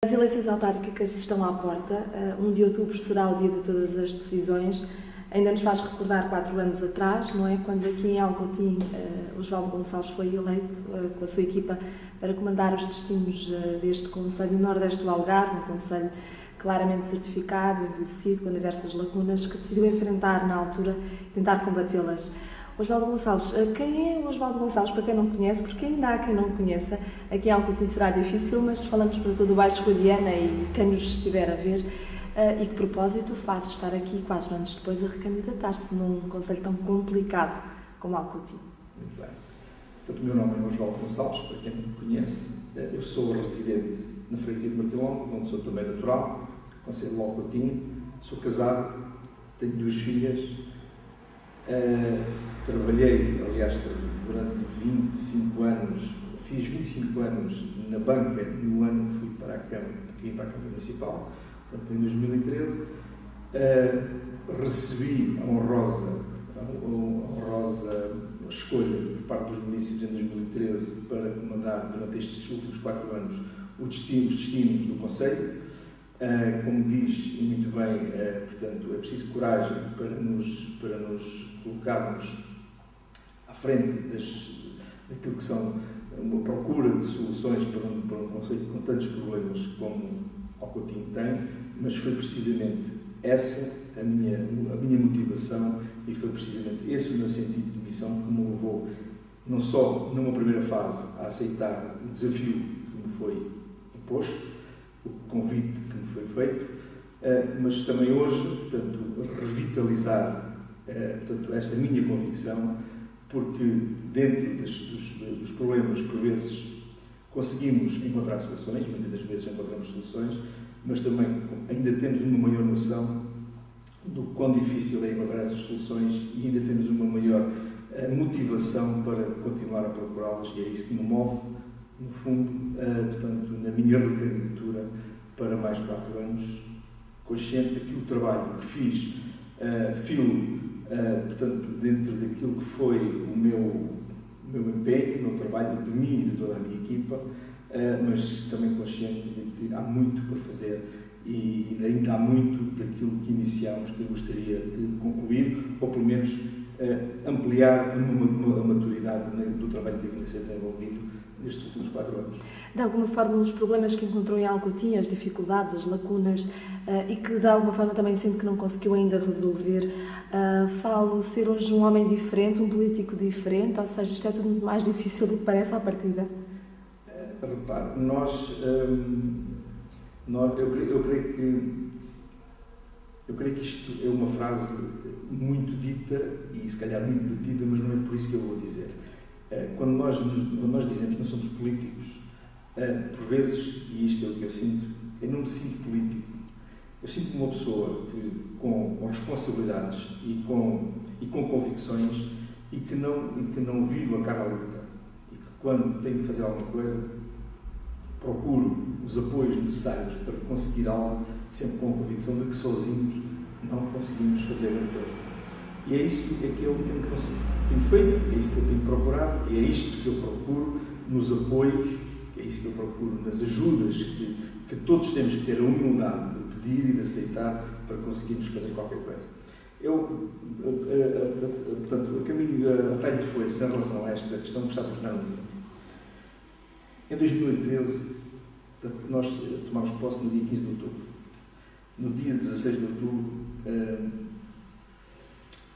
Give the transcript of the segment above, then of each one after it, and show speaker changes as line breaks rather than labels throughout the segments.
As eleições autárquicas estão à porta. 1 de outubro será o dia de todas as decisões. Ainda nos faz recordar 4 anos atrás, não é? Quando aqui em Alcotim Osvaldo Gonçalves foi eleito com a sua equipa para comandar os destinos deste Conselho do Nordeste do Algarve, um Conselho claramente certificado, envelhecido, com diversas lacunas, que decidiu enfrentar na altura e tentar combatê-las. Osvaldo Gonçalves, quem é o Osvaldo Gonçalves, para quem não conhece, porque ainda há quem não conheça, aqui em Alcotim será difícil, mas falamos para todo o Baixo Guadiana e quem nos estiver a ver, e que propósito faz estar aqui 4 anos depois a recandidatar-se num concelho tão complicado como Alcotim.
Muito bem. Portanto, o meu nome é Osvaldo Gonçalves, para quem não me conhece. Eu sou residente na freguesia de Martilongo, onde sou também natural, concelho de Alcotim. Sou casado, tenho 2 filhas. Trabalhei, aliás, durante 25 anos, fiz 25 anos na banca no ano que fui para a Câmara, aqui para a Câmara Municipal, portanto, em 2013. Recebi a honrosa escolha por parte dos municípios em 2013 para comandar durante estes últimos 4 anos os destinos do Conselho. Como diz muito bem, portanto, é preciso coragem para nos colocarmos à frente daquilo que são uma procura de soluções para um conceito com tantos problemas como Alcotim tem, mas foi precisamente essa a minha motivação e foi precisamente esse o meu sentido de missão que me levou, não só numa primeira fase, a aceitar o desafio que me foi imposto, o convite que me foi feito, mas também hoje, portanto, revitalizar portanto, esta minha convicção, porque dentro dos problemas, por vezes, conseguimos encontrar soluções, muitas das vezes encontramos soluções, mas também ainda temos uma maior noção do quão difícil é encontrar essas soluções e ainda temos uma maior motivação para continuar a procurá-las, e é isso que me move, no fundo, portanto, na minha recandidatura para mais 4 anos, consciente de que o trabalho que fiz, portanto, dentro daquilo que foi o meu empenho, o meu trabalho, de mim e de toda a minha equipa, mas também consciente de que há muito por fazer e ainda há muito daquilo que iniciámos que eu gostaria de concluir, ou pelo menos ampliar a maturidade do trabalho que tem que ser desenvolvido nestes últimos 4 anos.
De alguma forma, os problemas que encontrou em Alcotim, as dificuldades, as lacunas, e que de alguma forma também sente que não conseguiu ainda resolver, falo ser hoje um homem diferente, um político diferente, ou seja, isto é tudo muito mais difícil do que parece à partida?
Repare, eu creio que isto é uma frase muito dita e se calhar muito batida, mas não é por isso que eu vou dizer. Quando nós dizemos que não somos políticos, por vezes, e isto é o que eu sinto, eu não me sinto político. Eu sinto-me uma pessoa com responsabilidades e com convicções e que não viro a cara à luta. E que quando tenho que fazer alguma coisa, procuro os apoios necessários para conseguir algo, sempre com a convicção de que sozinhos não conseguimos fazer grande coisa. E é isso que eu tenho feito, é isso que eu tenho procurado, e é isto que eu procuro nos apoios, é isso que eu procuro nas ajudas que todos temos que ter a humildade de pedir e de aceitar para conseguirmos fazer qualquer coisa. Portanto, o caminho atalho de foice em relação a esta questão que está a tornar-nos. Em 2013, nós tomámos posse no dia 15 de outubro. No dia 16 de outubro,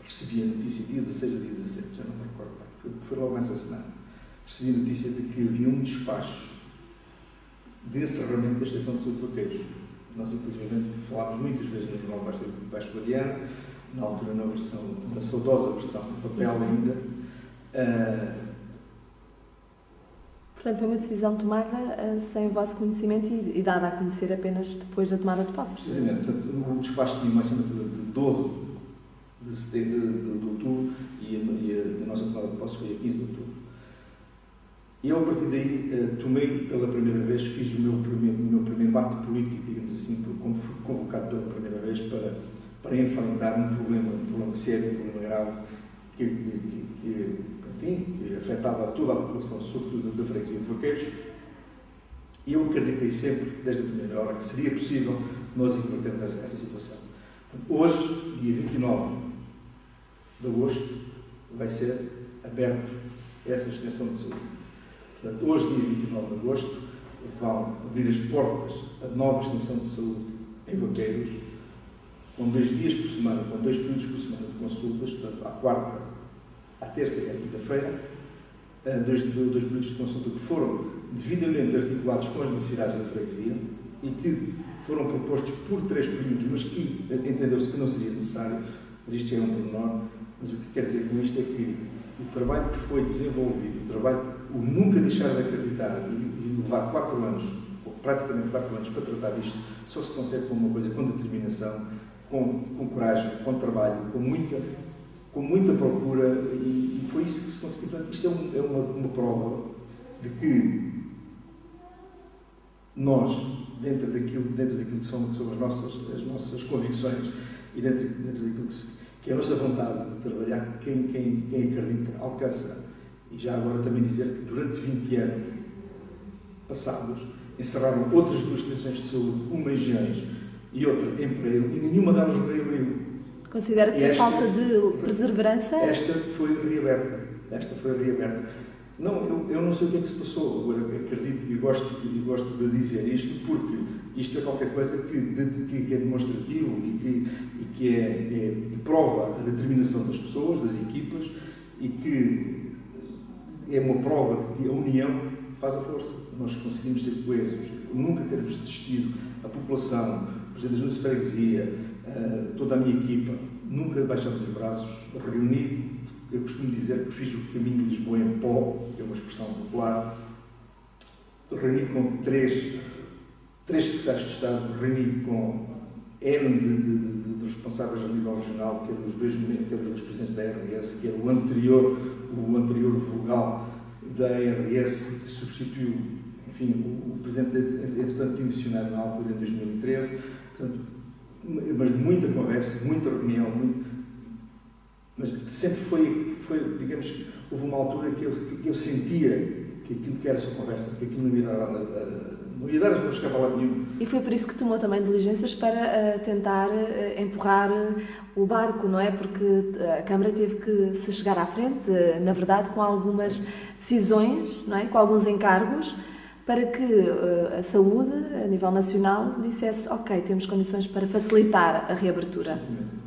recebi a notícia, dia 16 ou dia 17, já não me recordo bem, foi logo nessa semana, recebi a notícia de que havia um despacho de encerramento da Estação de Saúde de Vaqueiros. Nós, inclusive, falámos muitas vezes no jornal Baixo Guadiana, na altura na saudosa versão de papel ainda.
Portanto, foi uma decisão tomada sem o vosso conhecimento e dada a conhecer apenas depois da tomada de posse.
Precisamente. Portanto, o despacho tinha uma assinatura de 12 de outubro e a nossa tomada de posse foi a 15 de outubro. E eu, a partir daí, tomei pela primeira vez, fiz o meu primeiro ato político, digamos assim, quando fui convocado pela primeira vez para enfrentar um problema sério, um problema grave, que afetava toda a população, sobretudo da freguesia de Vaqueiros, Eu acreditei sempre, desde a primeira hora, que seria possível nós invertermos essa situação. Hoje, dia 29 de agosto, vai ser aberto essa extensão de saúde. Portanto, hoje, dia 29 de agosto, vão abrir as portas a nova extensão de saúde em Vaqueiros, com 2 dias por semana, com 2 períodos por semana de consultas, portanto, à quarta, à terça e à quinta-feira, 2 períodos de consulta que foram devidamente articulados com as necessidades da freguesia e que foram propostos por 3 períodos, mas que entendeu-se que não seria necessário, mas isto é um pormenor. Mas o que quer dizer com isto é que o trabalho que foi desenvolvido, o trabalho, o nunca deixar de acreditar e levar 4 anos, ou praticamente 4 anos, para tratar disto, só se consegue com uma coisa, com determinação, com coragem, com trabalho, com muita procura, e foi isso que se conseguiu. Portanto, isto é uma prova de que nós, dentro daquilo que são as nossas convicções e dentro daquilo que é a nossa vontade de trabalhar, quem acredita alcança. E já agora também dizer que durante 20 anos passados encerraram outras 2 estações de saúde, uma em Giões e outra em Pereiro, e nenhuma delas reabriu.
Considera que foi falta de perseverança?
Esta foi reaberta. Não, eu não sei o que é que se passou. Agora, acredito e gosto de dizer isto, porque isto é qualquer coisa que é demonstrativo e que prova a determinação das pessoas, das equipas, e que é uma prova de que a união faz a força. Nós conseguimos ser coesos, nunca termos desistido. A população, o Presidente da Junta de Freguesia, toda a minha equipa, nunca baixamos os braços, reunido. Eu costumo dizer que fiz o caminho de Lisboa em pó, que é uma expressão popular, reunido com 3 secretários de Estado, reunido com N de responsáveis a nível regional, que eram os dois presidentes da ARS, que era o anterior vogal da ARS, que substituiu, enfim, o presidente, entretanto, dimissionário na altura, em 2013. Portanto, mas muita conversa, muita reunião, mas sempre foi, digamos, houve uma altura que eu sentia que aquilo que era só conversa, que aquilo não ia dar as mãos de cavalo nenhum.
E foi por isso que tomou também diligências para tentar empurrar o barco, não é? Porque a Câmara teve que se chegar à frente, na verdade, com algumas decisões, não é? Com alguns encargos, para que a saúde, a nível nacional, dissesse, ok, temos condições para facilitar a reabertura.
Precisamente.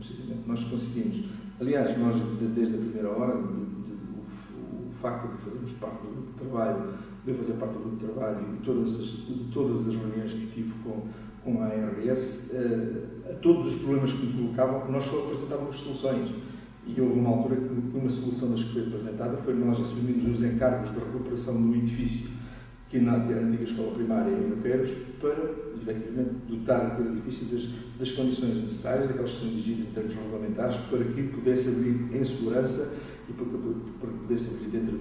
Nós conseguimos. Aliás, nós, desde a primeira hora, o facto de fazermos parte do grupo de trabalho, de eu fazer parte do grupo de trabalho e de todas as reuniões que tive com a ARS, a todos os problemas que me colocavam, nós só apresentávamos soluções. E houve uma altura que uma solução das que foi apresentada foi nós assumirmos os encargos de recuperação do edifício, que na antiga escola primária em Vaqueiros, para, efetivamente, dotar aquele edifício das condições necessárias, daquelas que são exigidas em termos regulamentares, para que pudesse abrir em segurança e para que pudesse abrir dentro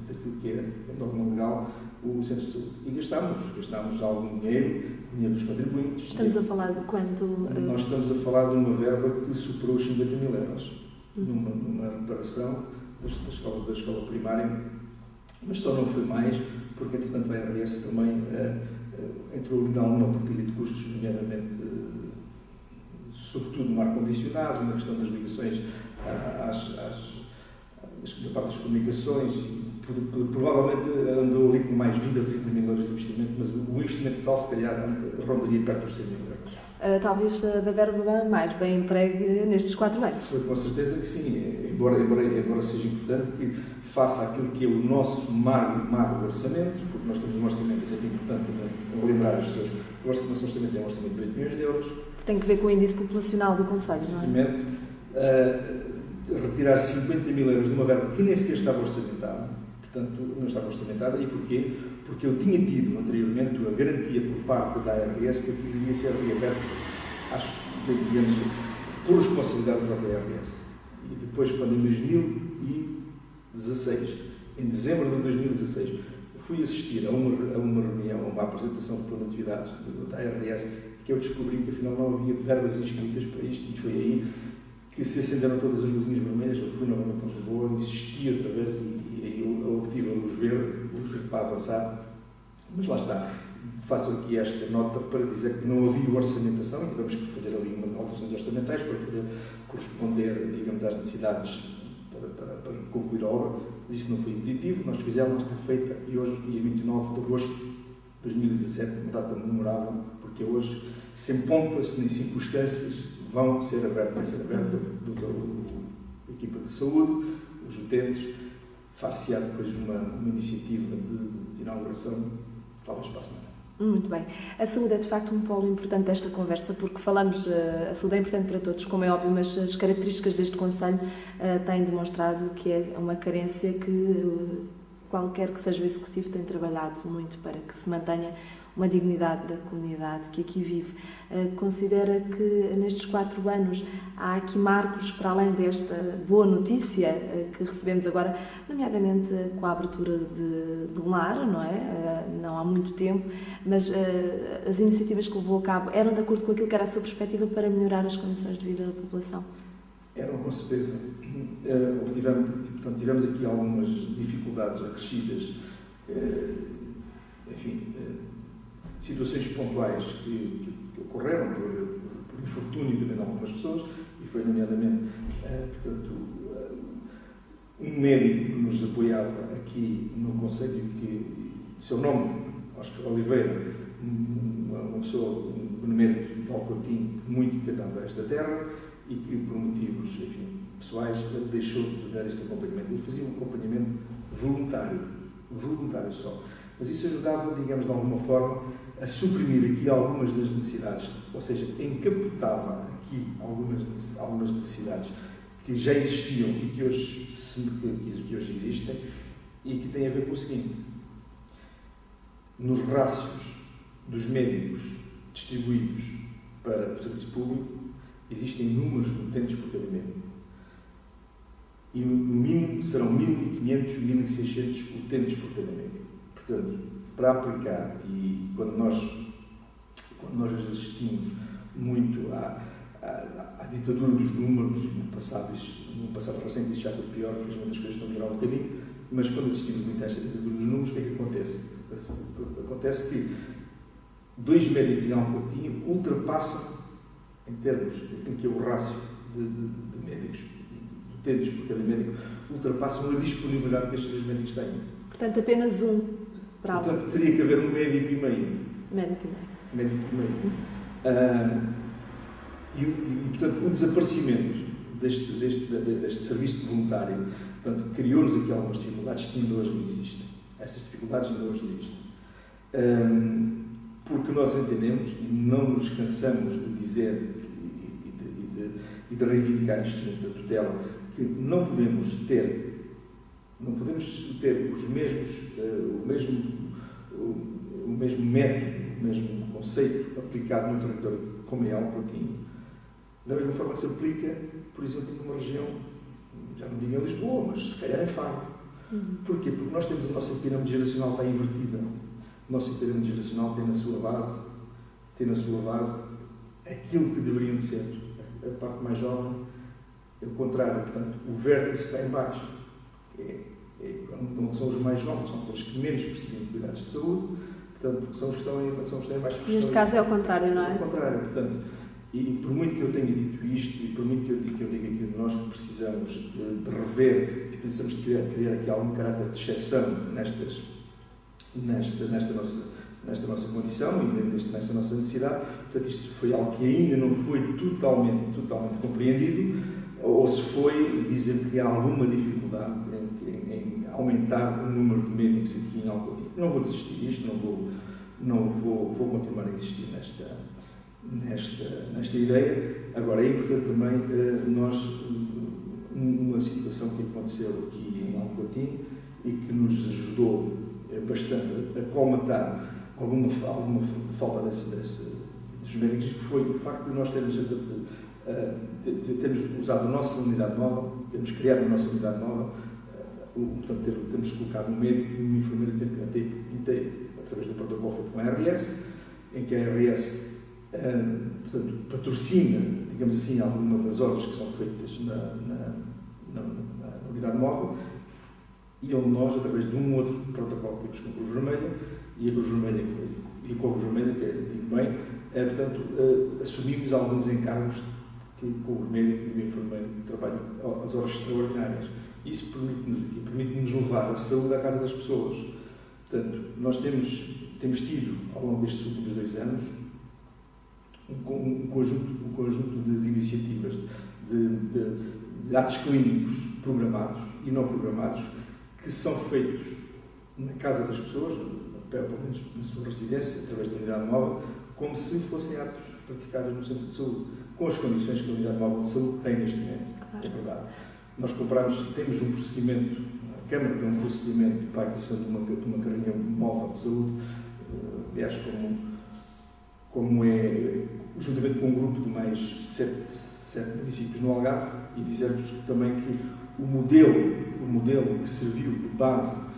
daquilo que é a norma legal o centro de saúde. E gastámos algum dinheiro dos contribuintes.
Estamos a falar de quanto?
Nós estamos a falar de uma verba que superou os 50 mil euros, numa reparação da escola primária, mas só não foi mais, porque, entretanto, a ARS também entrou em alguma partilha de custos, nomeadamente, sobretudo no ar-condicionado, na questão das ligações da parte das comunicações, e provavelmente andou ali com mais 20 ou 30 mil euros de investimento, mas o investimento total, se calhar, rondaria perto dos 100 mil euros.
Talvez da verba mais bem empregue nestes 4 anos.
Foi com certeza que sim, embora seja importante que faça aquilo que é o nosso magro orçamento, porque nós temos um orçamento, isso é importante lembrar as pessoas, o nosso orçamento é um orçamento de 8 milhões de euros.
Tem que ver com o índice populacional do Conselho, não é?
Precisamente, retirar 50 mil euros de uma verba que nem sequer estava orçamentada, portanto, não estava orçamentada, e porquê? Porque eu tinha tido anteriormente a garantia por parte da ARS que aquilo iria ser reaberto, acho que, digamos, por responsabilidade da própria ARS. E depois, quando em 2016, em dezembro de 2016, fui assistir a uma reunião, a uma apresentação de produtividades da ARS, que eu descobri que afinal não havia verbas inscritas para isto, e foi aí que se acenderam todas as luzinhas vermelhas. Eu fui novamente a Lisboa, insisti outra vez e eu obtive a luz verde para avançar, mas lá está. faço aqui esta nota para dizer que não havia orçamentação e tivemos que fazer ali umas alterações orçamentais para poder corresponder, digamos, às necessidades para concluir a obra, mas isso não foi impeditivo, nós fizemos, está feita e hoje, dia 29 de agosto de 2017, uma data memorável, porque hoje, sem pompas nem circunstâncias, vai ser aberta a equipa de saúde, os utentes, far-se-á depois uma iniciativa de inauguração, talvez para a semana.
Muito bem. A saúde é de facto um polo importante desta conversa, porque falamos, a saúde é importante para todos, como é óbvio, mas as características deste Conselho têm demonstrado que é uma carência que qualquer que seja o Executivo tem trabalhado muito para que se mantenha uma dignidade da comunidade que aqui vive. Considera que nestes 4 anos há aqui marcos para além desta boa notícia que recebemos agora, nomeadamente com a abertura de um lar, não é? Não há muito tempo, mas as iniciativas que levou a cabo eram de acordo com aquilo que era a sua perspectiva para melhorar as condições de vida da população?
Eram, com certeza. Tivemos aqui algumas dificuldades acrescidas, situações pontuais que ocorreram por infortúnio de algumas pessoas, e foi nomeadamente, um médico que nos apoiava aqui no Conselho, que seu nome, Oscar Oliveira, uma pessoa, um médico de Alcotim, muito dedicado a esta terra, e que por motivos, pessoais, deixou de dar esse acompanhamento. Ele fazia um acompanhamento voluntário só. Mas isso ajudava, digamos, de alguma forma, a suprimir aqui algumas das necessidades, ou seja, encapotava aqui algumas necessidades que já existiam e que hoje existem, e que têm a ver com o seguinte: nos rácios dos médicos distribuídos para o serviço público, existem números de utentes por cada médico. E no mínimo serão 1.500, 1.600 utentes por cada médico. Portanto, para aplicar, e quando nós assistimos muito à ditadura dos números, no passado recente isso já foi pior, felizmente as coisas estão a melhorar um bocadinho, mas quando assistimos muito a esta ditadura dos números, o que é que acontece? Acontece que 2 médicos em Alcotim ultrapassam, em termos de que é o rácio de médicos, de utentes por cada médico, ultrapassam a disponibilidade que estes 2 médicos têm.
Portanto, apenas um para a
Portanto, teria que haver um médico e meio.
Médico e meio.
Portanto, o desaparecimento deste serviço voluntário, portanto, criou-nos aqui algumas dificuldades que ainda hoje existem. Essas dificuldades ainda hoje existem. Porque nós entendemos, e não nos cansamos de dizer e de reivindicar isto da tutela, que não podemos ter o mesmo método, o mesmo conceito aplicado no território como é Alcotim, da mesma forma que se aplica, por exemplo, numa região, já não digo em Lisboa, mas se calhar em Faro. Porquê? Porque nós temos a nossa pirâmide geracional está invertida. A nossa pirâmide geracional tem na sua base aquilo que deveriam de ser a parte mais jovem, é o contrário. Portanto, o vértice está em baixo. Não são os mais jovens, são aqueles que menos precisam de cuidados de saúde, portanto, são os que estão em baixo.
Neste caso é o contrário, não é?
É o contrário, portanto, e por muito que eu tenha dito isto, e por muito que eu diga que nós precisamos de rever, e precisamos de criar aqui algum caráter de exceção nesta nossa condição e nesta nossa necessidade, portanto, isto foi algo que ainda não foi totalmente compreendido, ou se foi, dizem que há alguma dificuldade em aumentar o número de médicos aqui em Alcotim. Não vou desistir disto, não vou continuar a insistir nesta ideia. Agora, é importante também uma situação que aconteceu aqui em Alcotim e que nos ajudou bastante a colmatar alguma falta dos médicos, que foi o facto de nós termos usado a nossa unidade móvel, temos criado a nossa unidade móvel, portanto, temos colocado um médico e uma enfermeira o tempo inteiro, através do protocolo feito com a ARS, em que a ARS, portanto, patrocina, digamos assim, algumas das obras que são feitas na unidade móvel, e onde nós, através de um outro protocolo que temos com a Cruz Vermelha, e a Cruz Vermelha e com o Vermelho, que digo bem, portanto, assumimos alguns encargos que com o Vermelho e o enfermeiro trabalham às horas extraordinárias. Isso permite-nos levar a saúde à casa das pessoas. Portanto, nós temos tido, ao longo destes últimos 2 anos, um conjunto de iniciativas, de atos clínicos programados e não programados, que são feitos na casa das pessoas, pelo menos na sua residência, através da unidade móvel, como se fossem atos praticados no centro de saúde, com as condições que a unidade móvel de saúde tem neste momento. Claro. É verdade. Nós temos um procedimento, a Câmara tem um procedimento para a aquisição de uma carrinha móvel de saúde, aliás, como é, juntamente com um grupo de mais 7 municípios no Algarve, e dizer-vos também que o modelo que serviu de base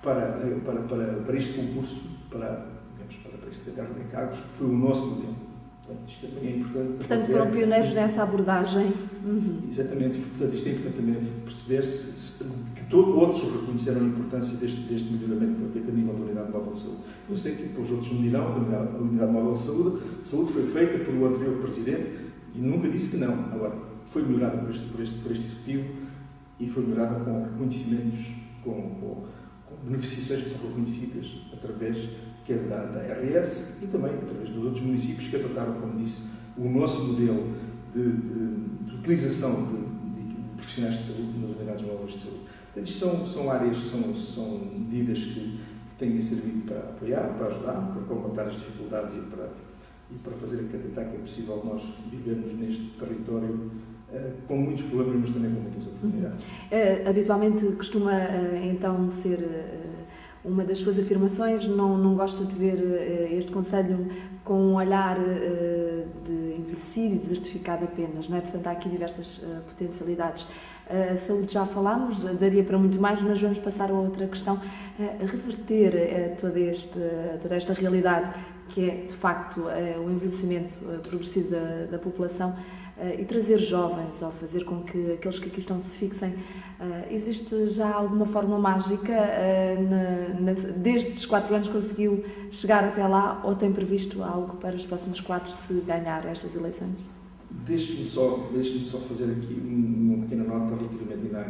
para este concurso, para este cargo de encargos, foi o nosso modelo. Portanto, isto também é importante.
Portanto, foram pioneiros nessa abordagem.
Exatamente. Portanto, isto é importante também perceber-se que outros reconheceram a importância deste melhoramento que foi feito a nível da Unidade Móvel de Saúde. Eu sei que depois outros não dirão, a Unidade Móvel de Saúde foi feita pelo anterior Presidente e nunca disse que não. Agora, foi melhorada por este Executivo e foi melhorada com reconhecimentos, com beneficiações que são reconhecidas através quer da RS e também através dos outros municípios que adotaram, como disse, o nosso modelo de utilização de profissionais de saúde nas unidades móveis de saúde. Portanto, isto são áreas, são medidas que têm servido para apoiar, para ajudar, para combater as dificuldades e para fazer acreditar que é possível nós vivermos neste território com muitos problemas, mas também com muitas oportunidades.
Habitualmente costuma então ser uma das suas afirmações, não gosta de ver este Conselho com um olhar de envelhecido e desertificado apenas, não é? Portanto, há aqui diversas potencialidades. A saúde já falámos, daria para muito mais, mas vamos passar a outra questão, reverter toda esta realidade que é, de facto, o envelhecimento progressivo da população e trazer jovens, ou fazer com que aqueles que aqui estão se fixem. Existe já alguma forma mágica? Destes 4 anos conseguiu chegar até lá, ou tem previsto algo para os próximos 4 se ganhar estas eleições?
Deixe-me só fazer aqui uma pequena nota relativamente à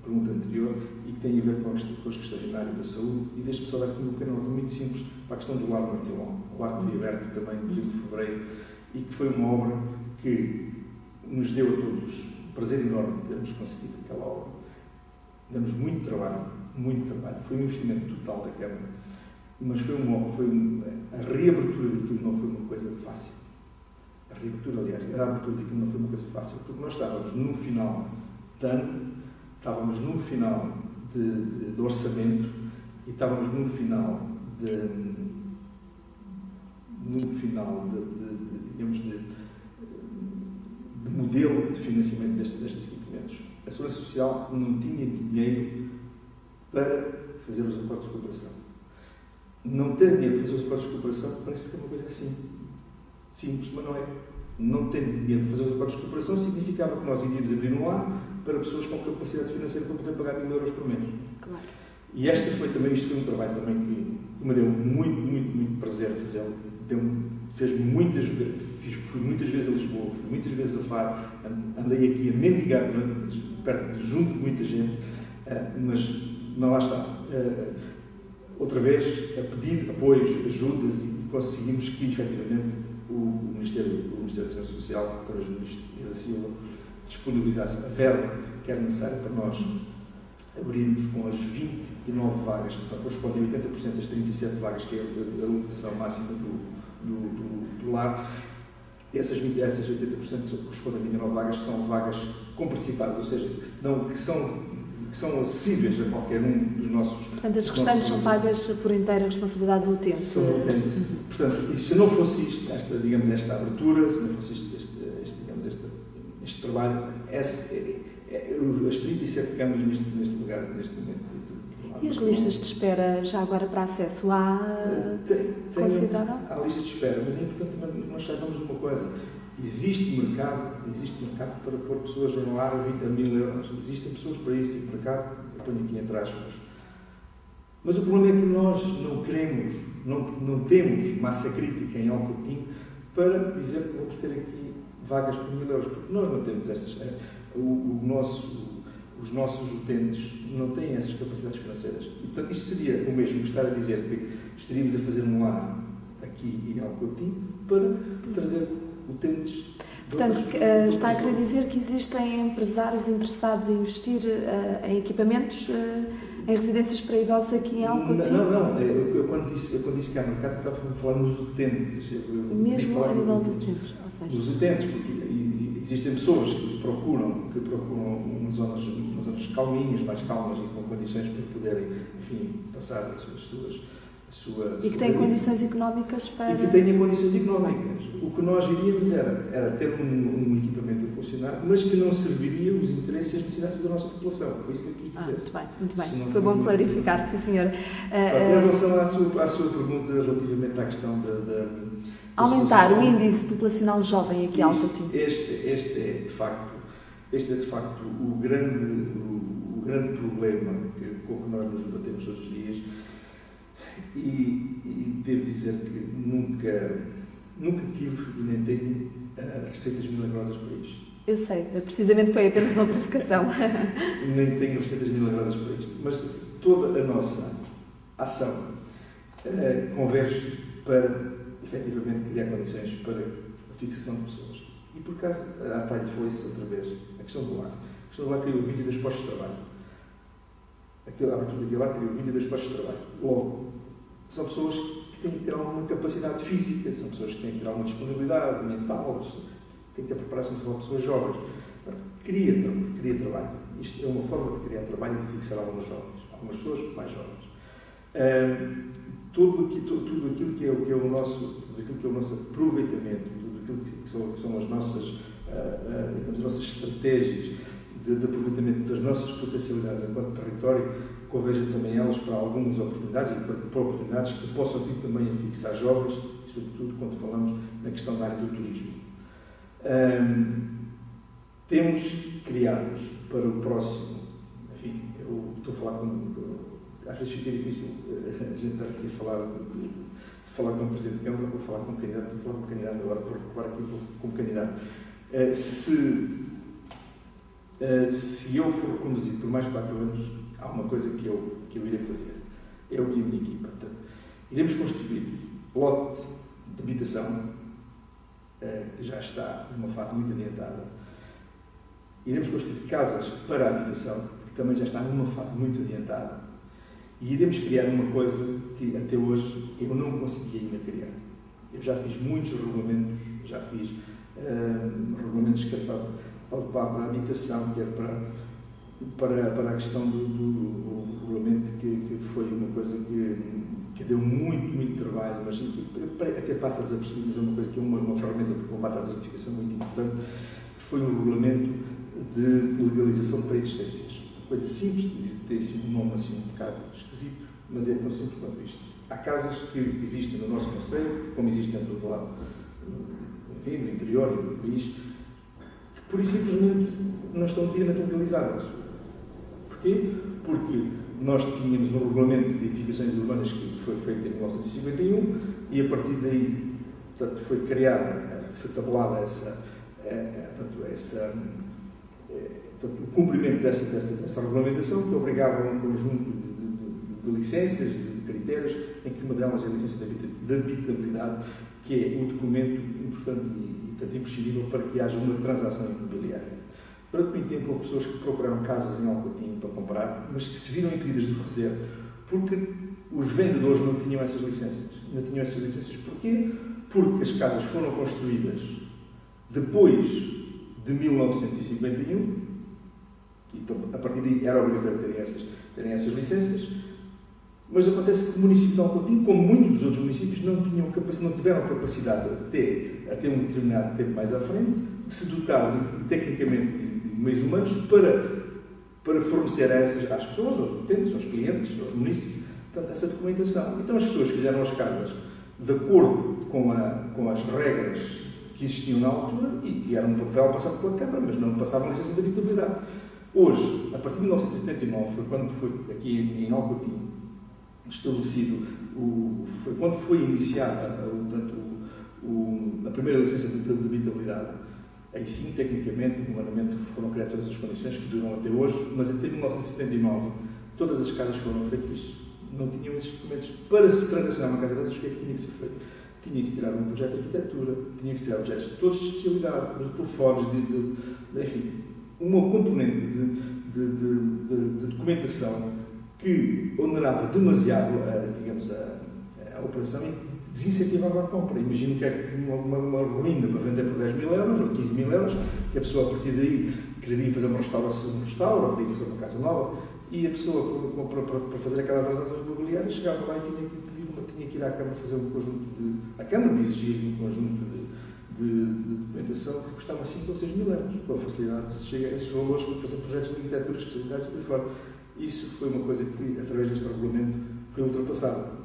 pergunta anterior e que tem a ver com as questões na área da saúde, e deixe-me só dar aqui uma pequena nota muito simples para a questão do Largo Martilão. O Largo foi aberto também no dia de fevereiro e que foi uma obra que nos deu a todos prazer enorme de termos conseguido aquela obra. Damos muito trabalho, foi um investimento total da Câmara, mas a reabertura daquilo não foi uma coisa fácil. A abertura daquilo não foi uma coisa fácil, porque nós estávamos no final de ano, estávamos no final de orçamento e estávamos no final de modelo de financiamento destes equipamentos. A Segurança Social não tinha dinheiro para fazer os acordos de cooperação. Não ter dinheiro para fazer os acordos de cooperação parece que é uma coisa assim, simples, mas não é. Não ter dinheiro para fazer os acordos de cooperação significava que nós iríamos abrir um lar para pessoas com capacidade financeira para poder pagar 1.000 euros por mês.
Claro.
E isto foi um trabalho também que me deu muito prazer fazê-lo. Fui muitas vezes a Lisboa, fui muitas vezes a Faro, andei aqui a mendigar junto de muita gente, mas não lá está. Outra vez, a pedir apoios, ajudas, e conseguimos que, efetivamente, o Ministério da Segurança Social, através do Ministro da Silva, disponibilizasse a verba que era necessária para nós abrirmos com as 29 vagas, que correspondem a 80% das 37 vagas, que é a limitação máxima do lar. Essas 80% que correspondem a 29 vagas são vagas comparticipadas, ou seja, que são acessíveis a qualquer um dos nossos... Portanto,
as restantes são pagas por inteira responsabilidade do utente.
São do utente. Portanto, e se não fosse isto, esta abertura, se não fosse este trabalho, as 37 câmaras neste lugar, neste momento.
E as listas de espera, já agora para acesso, consideraram?
Há listas de espera, mas é importante também que nós saibamos de uma coisa. Existe mercado para pôr pessoas em lar a 1.000 euros. Existem pessoas para isso, e mercado, eu ponho aqui entre aspas, Mas o problema é que nós não queremos, não temos massa crítica em Alcotim para dizer que vamos ter aqui vagas por 1.000 euros, porque nós não temos essas. Os nossos utentes não têm essas capacidades financeiras. E, portanto, isto seria o mesmo que estar a dizer que estaríamos a fazer um lar aqui em Alcotim para trazer utentes.
Portanto, está a querer dizer que existem empresários interessados em investir em equipamentos em residências para idosos aqui em Alcotim?
Não. Eu quando disse que há mercado, estava a falar nos utentes.
Mesmo a nível de utentes? Ou seja,
os utentes, porque existem pessoas que procuram umas zonas calminhas, mais calmas e com condições para poderem, enfim, passar as suas...
E que têm condições económicas para...
E que tenham condições económicas. O que nós iríamos era ter um equipamento a funcionar, mas que não serviria os interesses e as necessidades da nossa população. Foi isso que eu quis dizer.
Muito bem. Foi bom clarificar, sim, senhora.
Em relação à sua pergunta relativamente à questão da
aumentar o índice populacional jovem aqui em Alcotim.
Este é de facto o grande problema com que nós nos debatemos todos os dias. E devo dizer que nunca tive e nem tenho receitas milagrosas para isto.
Eu sei, precisamente foi apenas uma provocação.
Nem tenho receitas milagrosas para isto, mas toda a nossa ação converge para, efetivamente, criar condições para a fixação de pessoas. E, por acaso, a atalho foi-se outra vez a questão do lar. A questão do lar criou 22 postos de trabalho. A abertura daquele lar criou 22 postos de trabalho. Logo, são pessoas que têm que ter alguma capacidade física, são pessoas que têm que ter alguma disponibilidade mental, têm que ter preparação para pessoas jovens. Cria trabalho. Isto é uma forma de criar trabalho e de fixar algumas pessoas mais jovens. Tudo aquilo que é o nosso aproveitamento, tudo aquilo que são as nossas estratégias de aproveitamento das nossas potencialidades enquanto território, convergem também elas para algumas oportunidades e para oportunidades que possam vir também a fixar jovens, e sobretudo quando falamos na questão da área do turismo. Temos criados para o próximo, enfim, eu estou a falar às vezes fica difícil a gente estar aqui a falar com o Presidente de Câmara, vou falar com um candidato, agora vou recuar aqui como candidato. Se eu for reconduzido por mais 4 anos, há uma coisa que eu irei fazer. Eu e a minha equipa. Portanto, iremos construir lote de habitação, que já está numa fase muito adiantada. Iremos construir casas para a habitação, que também já está numa fase muito adiantada. E iremos criar uma coisa que até hoje eu não consegui ainda criar. Eu já fiz muitos regulamentos, regulamentos que é para a habitação, que é para a questão do regulamento, que foi uma coisa que deu muito trabalho, mas até passa desapercebido, mas é uma coisa que é uma ferramenta de combate à desertificação muito importante, que foi um regulamento de legalização de pré-existências. Coisa simples, tem sido um nome assim um bocado esquisito, mas é tão simples quanto isto. Há casas que existem no nosso concelho, como existem em todo lado, enfim, no interior e no país, que pura e simplesmente não estão devidamente legalizadas. Porquê? Porque nós tínhamos um regulamento de edificações urbanas que foi feito em 1951 e a partir daí, portanto, foi criada, foi tabulada o cumprimento dessa regulamentação, que obrigava a um conjunto de licenças, de critérios, em que uma delas é a licença de habitabilidade, que é um documento importante e tanto imprescindível para que haja uma transação imobiliária. Durante muito tempo houve pessoas que procuraram casas em Alcotim para comprar, mas que se viram impedidas de o fazer porque os vendedores não tinham essas licenças. Não tinham essas licenças porquê? Porque as casas foram construídas depois de 1951, então, a partir daí era obrigatório terem essas licenças, mas acontece que o município de Alcotim, como muitos dos outros municípios, não tiveram capacidade até um determinado tempo mais à frente, de se dotar tecnicamente de meios humanos para fornecer às pessoas, aos utentes, aos clientes, aos municípios, portanto, essa documentação. Então as pessoas fizeram as casas de acordo com as regras que existiam na altura e que era um papel passado pela Câmara, mas não passavam licença de habitabilidade. Hoje, a partir de 1979, foi quando foi aqui em Alcotim, estabelecido, quando foi iniciada a primeira licença de habitabilidade, aí sim, tecnicamente e humanamente foram criadas todas as condições que duram até hoje, mas até 1979 todas as casas foram feitas, não tinham esses documentos. Para se transacionar uma casa dessas, o que é que tinha que ser feito? Tinha que se tirar um projeto de arquitetura, tinha que se tirar projetos de todas as especialidades, de telefones, enfim, uma componente de documentação que onerava demasiado a operação e desincentivava a compra. Imagino que é uma ruína para vender por 10 mil euros ou 15 mil euros, que a pessoa a partir daí queria fazer uma restauração, ou queria fazer uma casa nova, e a pessoa para fazer aquela transação imobiliária chegava lá e tinha que ir à Câmara fazer um conjunto a Câmara me exigia um conjunto de documentação que custava 5 ou 6 mil euros. Com a facilidade se chega a esses valores para fazer projetos de arquitetura, especialidades e por aí fora. Isso foi uma coisa que, através deste regulamento, foi ultrapassada.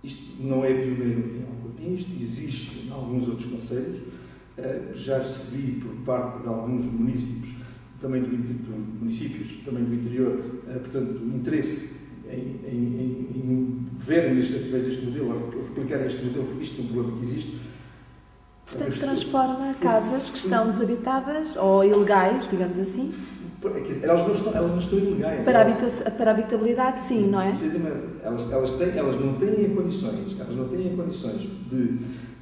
Isto não é pioneiro em Alcotim, isto existe em alguns outros concelhos. Já recebi por parte de alguns municípios, também dos municípios, também do interior, portanto, interesse em verem através deste modelo, ou replicar este modelo, porque isto é um problema que existe.
Portanto, transforma casas que estão desabitadas ou ilegais, digamos assim.
Elas não estão ilegais.
Para a habitabilidade, sim, não é?
Elas não têm condições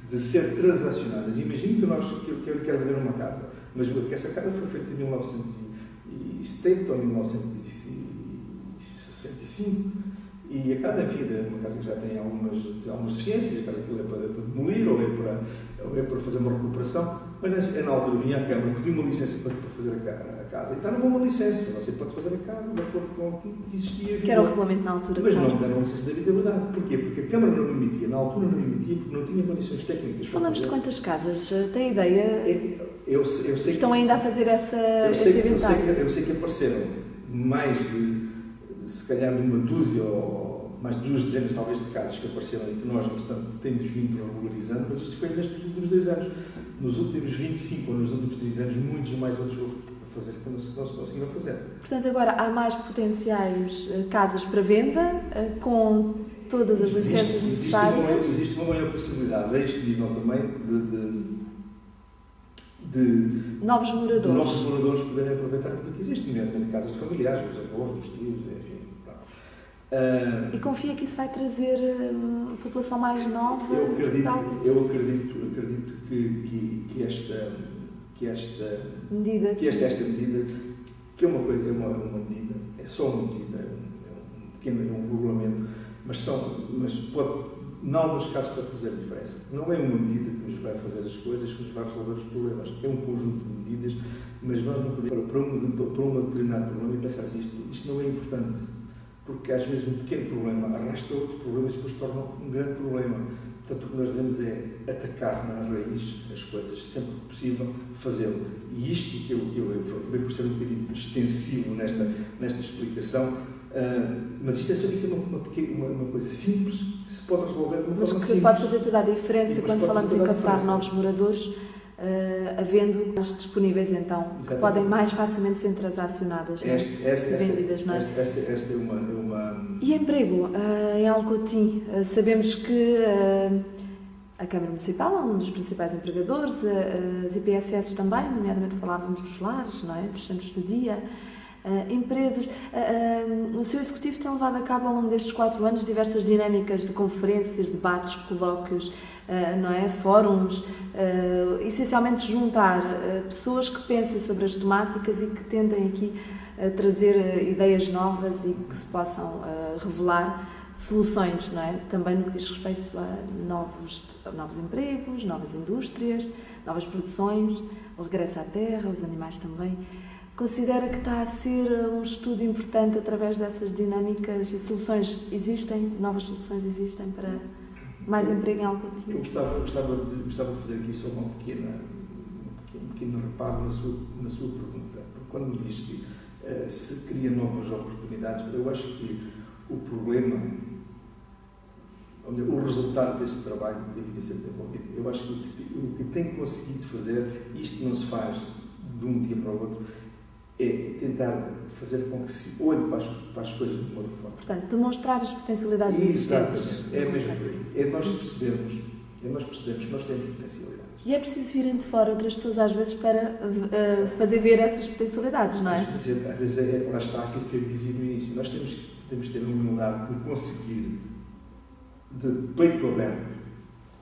de ser transacionadas. Imagino que eu quero vender uma casa, mas que essa casa foi feita em 1970 ou 1965 e a casa, enfim, é uma casa que já tem algumas deficiências, aquilo é para demolir ou é para fazer uma recuperação, mas na altura vinha a Câmara, pediu uma licença para fazer a casa e está numa licença, você pode fazer a casa de acordo com o que existia.
Que era o regulamento na altura.
Mas não deram uma licença de habitabilidade. Porquê? Porque a Câmara não emitia, na altura não emitia, porque não tinha condições técnicas.
Falamos de quantas casas? Tem ideia?
Eu sei
estão ainda a fazer esse inventário?
Eu sei que apareceram mais se calhar uma dúzia ou mais de 2 dezenas talvez de casos que apareceram e que nós, portanto, temos vindo regularizando, mas isto foi nestes últimos 2 anos. Nos últimos 25 ou nos últimos 30 anos, muitos mais outros a fazer que não se conseguiram fazer.
Portanto, agora há mais potenciais casas para venda, com todas as licenças necessárias.
Existe uma maior possibilidade, a este nível também, de
novos moradores
poderem aproveitar aquilo que existe, nomeadamente casas familiares, dos avós, dos tios, enfim.
E confia que isso vai trazer população mais nova?
Eu acredito que esta medida, que é uma medida, é só uma medida, é um regulamento, mas pode, em alguns casos, pode fazer diferença. Não é uma medida que nos vai fazer as coisas, que nos vai resolver os problemas. É um conjunto de medidas, mas nós não podemos, para um determinado problema, e pensar assim, isto não é importante, porque às vezes um pequeno problema arrasta outros problemas e depois torna um grande problema. Portanto, o que nós devemos é atacar na raiz as coisas, sempre que possível, fazê-lo. E isto que eu acabei por ser um bocadinho extensivo nesta explicação, mas isto é uma coisa simples que se pode resolver de uma forma simples.
Mas que pode fazer toda a diferença quando falamos em captar novos moradores, havendo as disponíveis, então, que podem mais facilmente ser transacionadas, vendidas, não é?
Esta é uma...
E emprego? Em Alcotim, sabemos que a Câmara Municipal é um dos principais empregadores, as IPSS também, nomeadamente falávamos dos lares, não é? Dos centros de dia, empresas. O seu Executivo tem levado a cabo ao longo destes 4 anos diversas dinâmicas de conferências, debates, colóquios, não é? Fóruns, essencialmente juntar pessoas que pensem sobre as temáticas e que tentem aqui trazer ideias novas e que se possam revelar soluções, não é? Também no que diz respeito a novos empregos, novas indústrias, novas produções, o regresso à terra, os animais também. Considera que está a ser um estudo importante através dessas dinâmicas e soluções existem, novas soluções existem para mais emprego em Alcotim?
Eu gostava de fazer aqui só um pequeno reparo na sua pergunta. Quando me diz que se cria novas oportunidades, eu acho que o problema, o resultado desse trabalho deve ser desenvolvido. Eu acho que o que tem conseguido fazer, isto não se faz de um dia para o outro, é tentar fazer com que se olhe para as coisas de uma outra forma.
Portanto, demonstrar as potencialidades existentes.
É mesmo por aí. É nós percebermos que nós temos potencialidades.
E é preciso virem de fora outras pessoas às vezes para fazer ver essas potencialidades, não é?
Às vezes lá está aquilo que eu dizia no início. Nós temos que ter uma humildade de conseguir, de peito aberto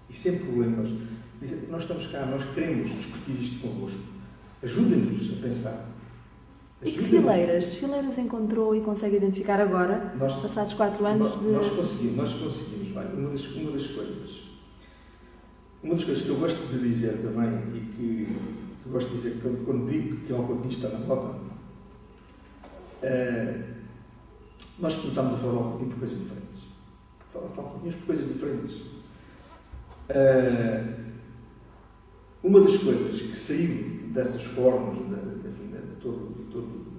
e sem problemas, dizer que nós estamos cá, nós queremos discutir isto convosco. Ajudem-nos a pensar.
E que fileiras encontrou e consegue identificar agora, passados 4 anos de...
Nós conseguimos, bem, uma das coisas que eu gosto de dizer também, e que eu gosto de dizer quando digo que Alcotim está na moda, nós começámos a falar de Alcotim por coisas diferentes. Fala-se de Alcotim por coisas diferentes. Uma das coisas que saiu dessas formas, de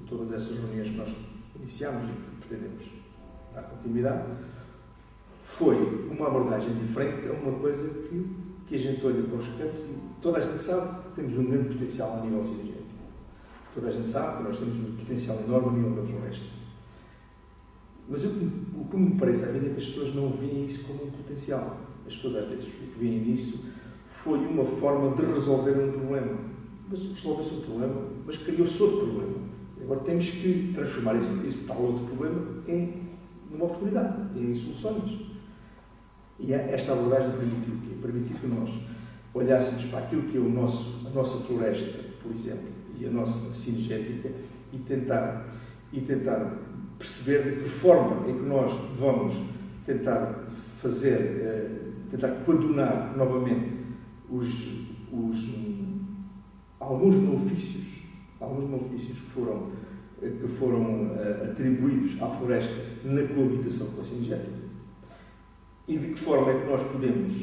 todas essas reuniões que nós iniciámos e que pretendemos dar continuidade, foi uma abordagem diferente a uma coisa que a gente olha para os campos e toda a gente sabe que temos um grande potencial a nível sinergético. Toda a gente sabe que nós temos um potencial enorme a nível da floresta. Mas o que me parece às vezes é que as pessoas não veem isso como um potencial. As pessoas às vezes o que veem nisso foi uma forma de resolver um problema. Mas resolveu-se um problema, mas criou-se outro problema. Agora temos que transformar esse tal outro problema numa oportunidade, em soluções. E esta abordagem permitiu o quê? Permitiu que nós olhássemos para aquilo que é a nossa floresta, por exemplo, e a nossa sinergética, e tentar perceber de que forma é que nós vamos tentar tentar coadunar novamente alguns malefícios que foram atribuídos à floresta na coabitação com a sinergética. E de que forma é que nós podemos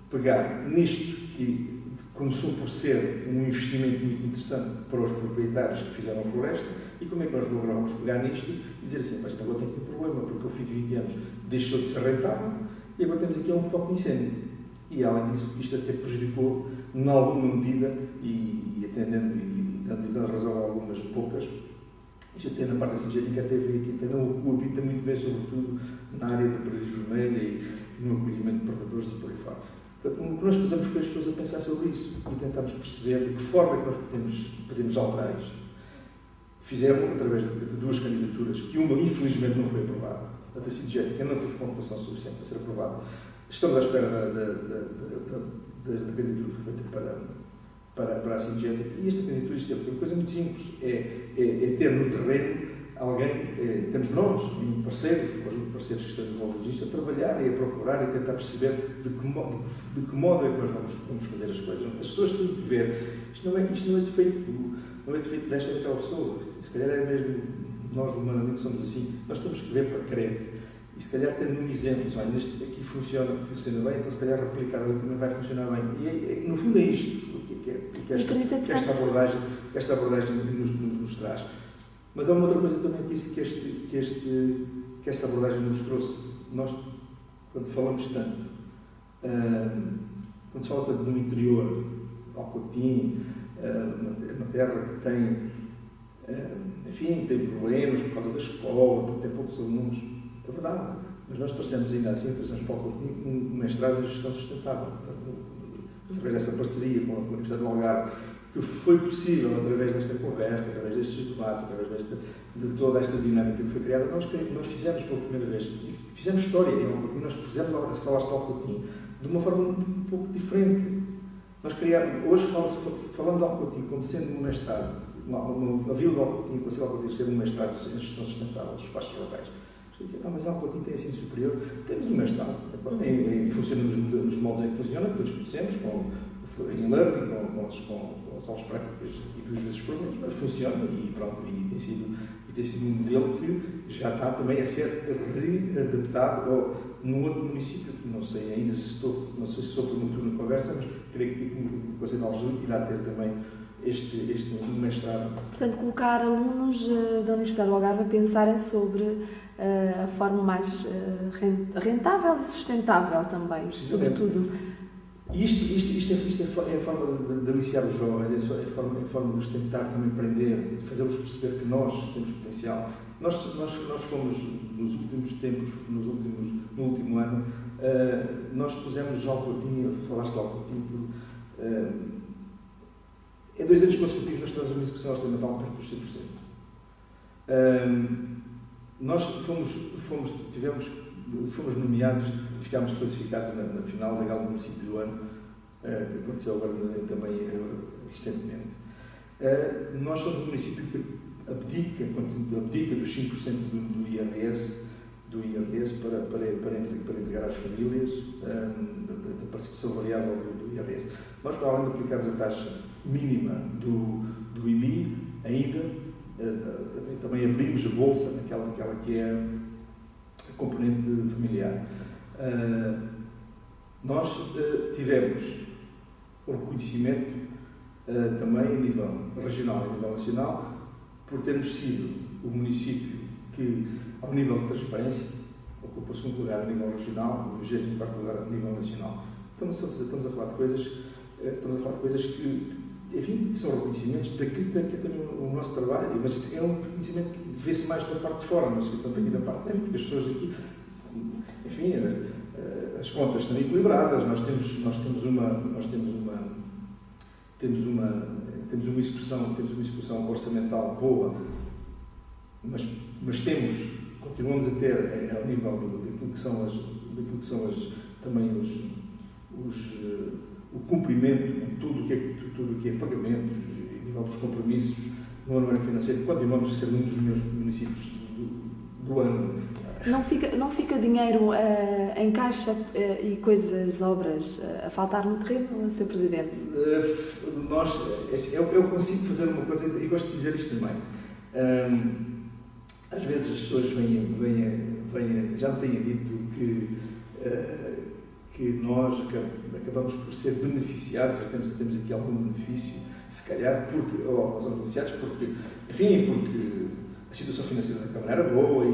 pegar nisto que começou por ser um investimento muito interessante para os proprietários que fizeram a floresta, e como é que nós vamos pegar nisto e dizer assim, mas agora tem aqui um problema, porque ao fim de 20 anos deixou de ser rentável e agora temos aqui um foco de incêndio. E além disso, isto até prejudicou, em alguma medida, e atendendo e dando razão a algumas poucas, isto até na parte da sinergética até veio aqui, até não coabita muito bem, sobretudo na área da Paris Vermelha e no acolhimento de predadores e por aí fora. Portanto, o que nós fazemos foi as pessoas a pensar sobre isso e tentarmos perceber de que forma é que nós podemos alterar isto. Fizemos através de 2 candidaturas, que uma infelizmente não foi aprovada. A da sinergética não teve pontuação suficiente para ser aprovada. Estamos à espera da candidatura que foi feita para a sinergética. E esta candidatura, isto é uma coisa muito simples, é ter no terreno alguém, temos nós, um parceiro, um conjunto de parceiros que estão envolvidos a trabalhar e a procurar e tentar perceber de que modo é que nós vamos fazer as coisas. As pessoas têm que ver, isto não é defeito desta ou daquela pessoa, se calhar é mesmo, nós humanamente somos assim, nós temos que ver para querer. E se calhar tendo um exemplo, olha, este aqui funciona bem, então se calhar replicar ali também vai funcionar bem. E no fundo é isto que esta abordagem nos traz. Mas há uma outra coisa também que esta abordagem nos trouxe. Nós, quando falamos tanto, quando se fala tanto no interior, Alcotim, uma terra que tem problemas por causa da escola, porque tem poucos alunos, é verdade, mas nós trazemos ainda assim, para Alcotim um mestrado em gestão sustentável, portanto, através dessa parceria com a Universidade do Algarve, que foi possível através desta conversa, através destes debates, através de toda esta dinâmica que foi criada, nós fizemos pela primeira vez, fizemos história em Alcotim, nós pusemos a falar de Alcotim de uma forma um pouco diferente. Hoje falamos de Alcotim como sendo um mestrado, a vila de Alcotim, o Conselho de Alcotim ser um mestrado em gestão sustentável dos espaços locais. Mas Alcotim tem ensino superior, temos um mestrado, funciona nos moldes em que funciona, que todos conhecemos, em learning, com as aulas práticas e 2 vezes por mês, mas funciona e pronto, e tem sido um modelo que já está também a ser readaptado num outro município, não sei ainda se sou promotor na conversa, mas creio que o Conselho de Aljude irá ter também este mestrado.
Portanto, colocar alunos da Universidade do Algarve a pensarem sobre a forma mais rentável e sustentável também, sobretudo.
E isto é a forma de aliciar os jovens, é a forma de os tentar também prender, de fazê-los perceber que nós temos potencial. Nós fomos, nos últimos tempos, no último ano, nós pusemos Alcotim, falaste de Alcotim, em 2 anos consecutivos nós tivemos uma execução orçamental perto dos 100%. Nós fomos nomeados, ficámos classificados na final da Gala do Município do Ano, que aconteceu agora também recentemente. Nós somos um município que abdica dos 5% do IRS para entregar às famílias, da participação variável do IRS. Nós, para além de aplicarmos a taxa mínima do IMI, ainda também abrimos a bolsa, aquela que é a componente familiar. Nós tivemos o reconhecimento também a nível regional e a nível nacional por termos sido o município que, ao nível de transparência, ocupa o 2º lugar a nível regional, o 24º lugar a nível nacional. Estamos a falar de coisas que, enfim, que são reconhecimentos daquilo que é também o nosso trabalho, mas é um reconhecimento que vê-se mais da parte de fora, não se vê tanto aqui da parte de dentro, porque as pessoas aqui, enfim, as contas estão equilibradas, nós temos uma execução orçamental boa, mas continuamos a ter, ao nível daquilo que são também o cumprimento em tudo o que é pagamentos, a nível dos compromissos no ano financeiro, continuamos a ser um dos melhores municípios do ano.
Não fica dinheiro em caixa e coisas, obras a faltar no terreno, Sr. Presidente?
Eu consigo fazer uma coisa, e gosto de dizer isto também. Às vezes as pessoas vêm já me têm dito que nós acabamos por ser beneficiados, temos aqui algum benefício, se calhar, aos beneficiados, porque a situação financeira da Câmara era boa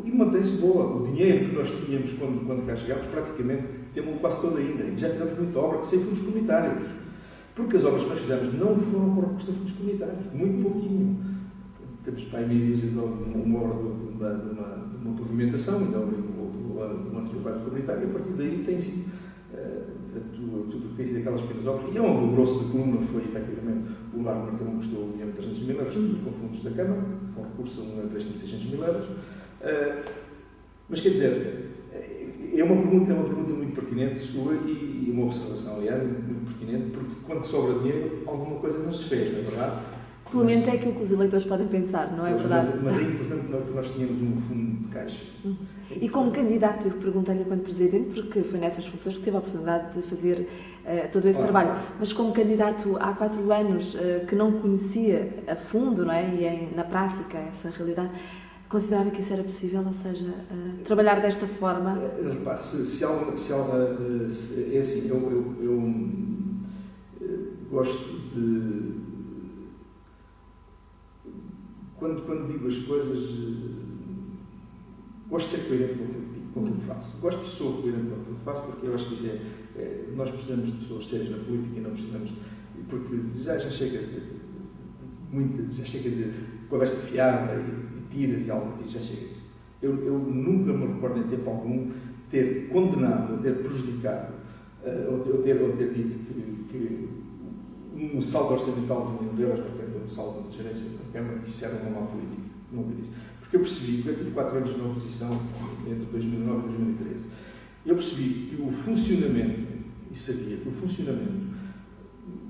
e mantém-se boa. O dinheiro que nós tínhamos quando cá chegámos, praticamente, temos quase todo ainda. E já fizemos muita obra sem fundos comunitários. Porque as obras que nós fizemos não foram com recursos a fundos comunitários. Muito pouquinho. Temos para aí meio de uma obra de uma pavimentação, então, do antigo quadro comunitário, e a partir daí tem sido tudo o que tem sido aquelas pequenas obras. E o grosso da coluna foi, efetivamente, o Largo Martelão custou 1.300.000 euros, com fundos da Câmara, com recurso a um empréstimo de 600.000 euros. Mas quer dizer, é uma pergunta muito pertinente sua e uma observação, aliás, muito pertinente, porque quando sobra dinheiro, alguma coisa não se fez, não é verdade?
Pelo menos é aquilo que os eleitores podem pensar, não é verdade?
Mas é importante que nós tenhamos um fundo de caixa.
E como candidato, eu perguntei-lhe enquanto Presidente, porque foi nessas funções que teve a oportunidade de fazer todo esse trabalho, mas como candidato há 4 anos que não conhecia a fundo, não é? E na prática essa realidade, considerava que isso era possível, ou seja, trabalhar desta forma?
Repare, é assim, eu gosto de... Quando digo as coisas, gosto de ser coerente com aquilo que faço. Gosto de ser coerente com aquilo que faço, porque eu acho que isso nós precisamos de pessoas sérias na política e não precisamos... Porque já chega de conversa fiada e tiras e algo, isso já chega disso. Eu nunca me recordo em tempo algum ter condenado, ou ter prejudicado, ou ter dito que um saldo orçamental de 1.000 euros, portanto, um saldo de gerência da Câmara, que isso era uma má política. Nunca disse. Porque eu percebi, porque eu tive 4 anos na oposição, entre 2009 e 2013, eu percebi que o funcionamento, e sabia que o funcionamento,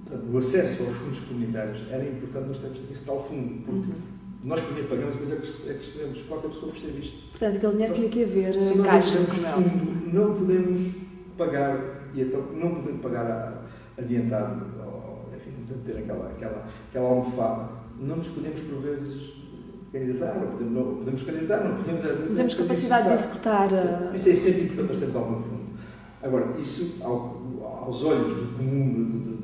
portanto, o acesso aos fundos comunitários era importante nós termos esse tal fundo, porque nós primeiro pagamos, mas é que recebemos, qualquer pessoa percebe isto.
Portanto, aquele dinheiro tinha que haver
se
caixa.
Fundo, não podemos pagar, e então não podemos pagar adiantado, ter aquela almofada, não nos podemos por vezes candidatar, não podemos candidatar, não
temos capacidade de executar.
Isso é sempre importante, nós temos algum fundo. Agora, isso aos olhos do comum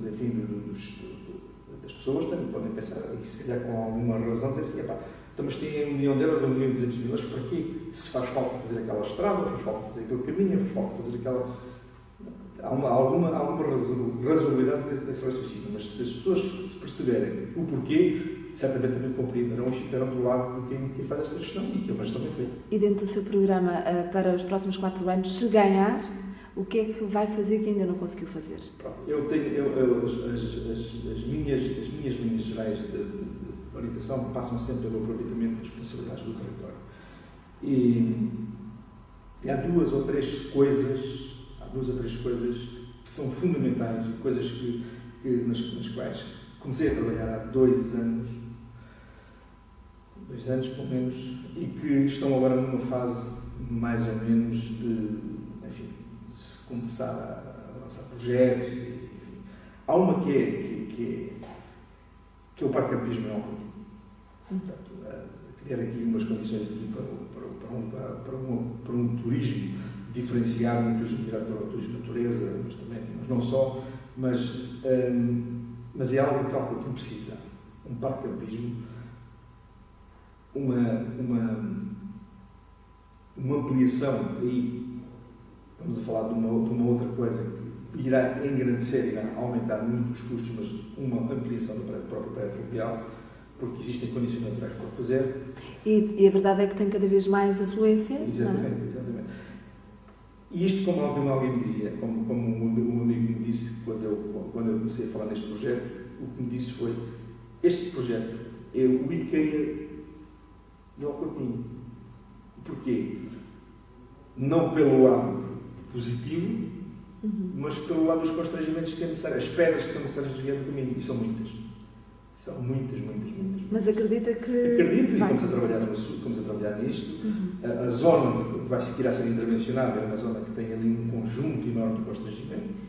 das pessoas também podem pensar, e se calhar com alguma razão, dizer assim, mas tem 1 milhão de euros, 1.200.000 euros, para quê? Se faz falta fazer aquela estrada, faz falta fazer aquele caminho, faz falta fazer aquela... há alguma razoabilidade nesse raciocínio, mas se as pessoas perceberem o porquê, certamente também compreenderão e ficarão do lado de quem faz esta gestão e que é uma gestão bem feita.
E dentro do seu programa para os próximos 4 anos, se ganhar, o que é que vai fazer que ainda não conseguiu fazer?
Pronto, as minhas linhas gerais de orientação passam sempre pelo aproveitamento das responsabilidades do território. E há duas ou três coisas que são fundamentais, coisas nas quais comecei a trabalhar há 2 anos pelo menos, e que estão agora numa fase mais ou menos de, enfim, se começar a lançar projetos. Enfim. Há uma que é o Parque Campismo em Alcotim. Portanto, criar aqui umas condições aqui para um turismo diferenciado, um turismo virado para o turismo de natureza, mas não só, mas é algo que Alcotim precisa. Um Parque Campismo, uma ampliação, aí estamos a falar de uma outra coisa que irá engrandecer, irá aumentar muito os custos, mas uma ampliação do próprio prédio fluvial, porque existem condições naturais para fazer. E
a verdade é que tem cada vez mais afluência.
Exatamente, exatamente. E isto, como alguém me dizia, como um amigo me disse quando eu comecei a falar neste projeto, o que me disse foi: este projeto é o IKEA de Alcotim. Porquê? Não pelo lado positivo, mas pelo lado dos constrangimentos que é necessário, as pedras que são necessárias de desviar do caminho, e são muitas. São muitas.
Mas acredita que...
Acredito, e estamos a trabalhar nisto. A zona que irá ser intervencionada é uma zona que tem ali um conjunto enorme de constrangimentos,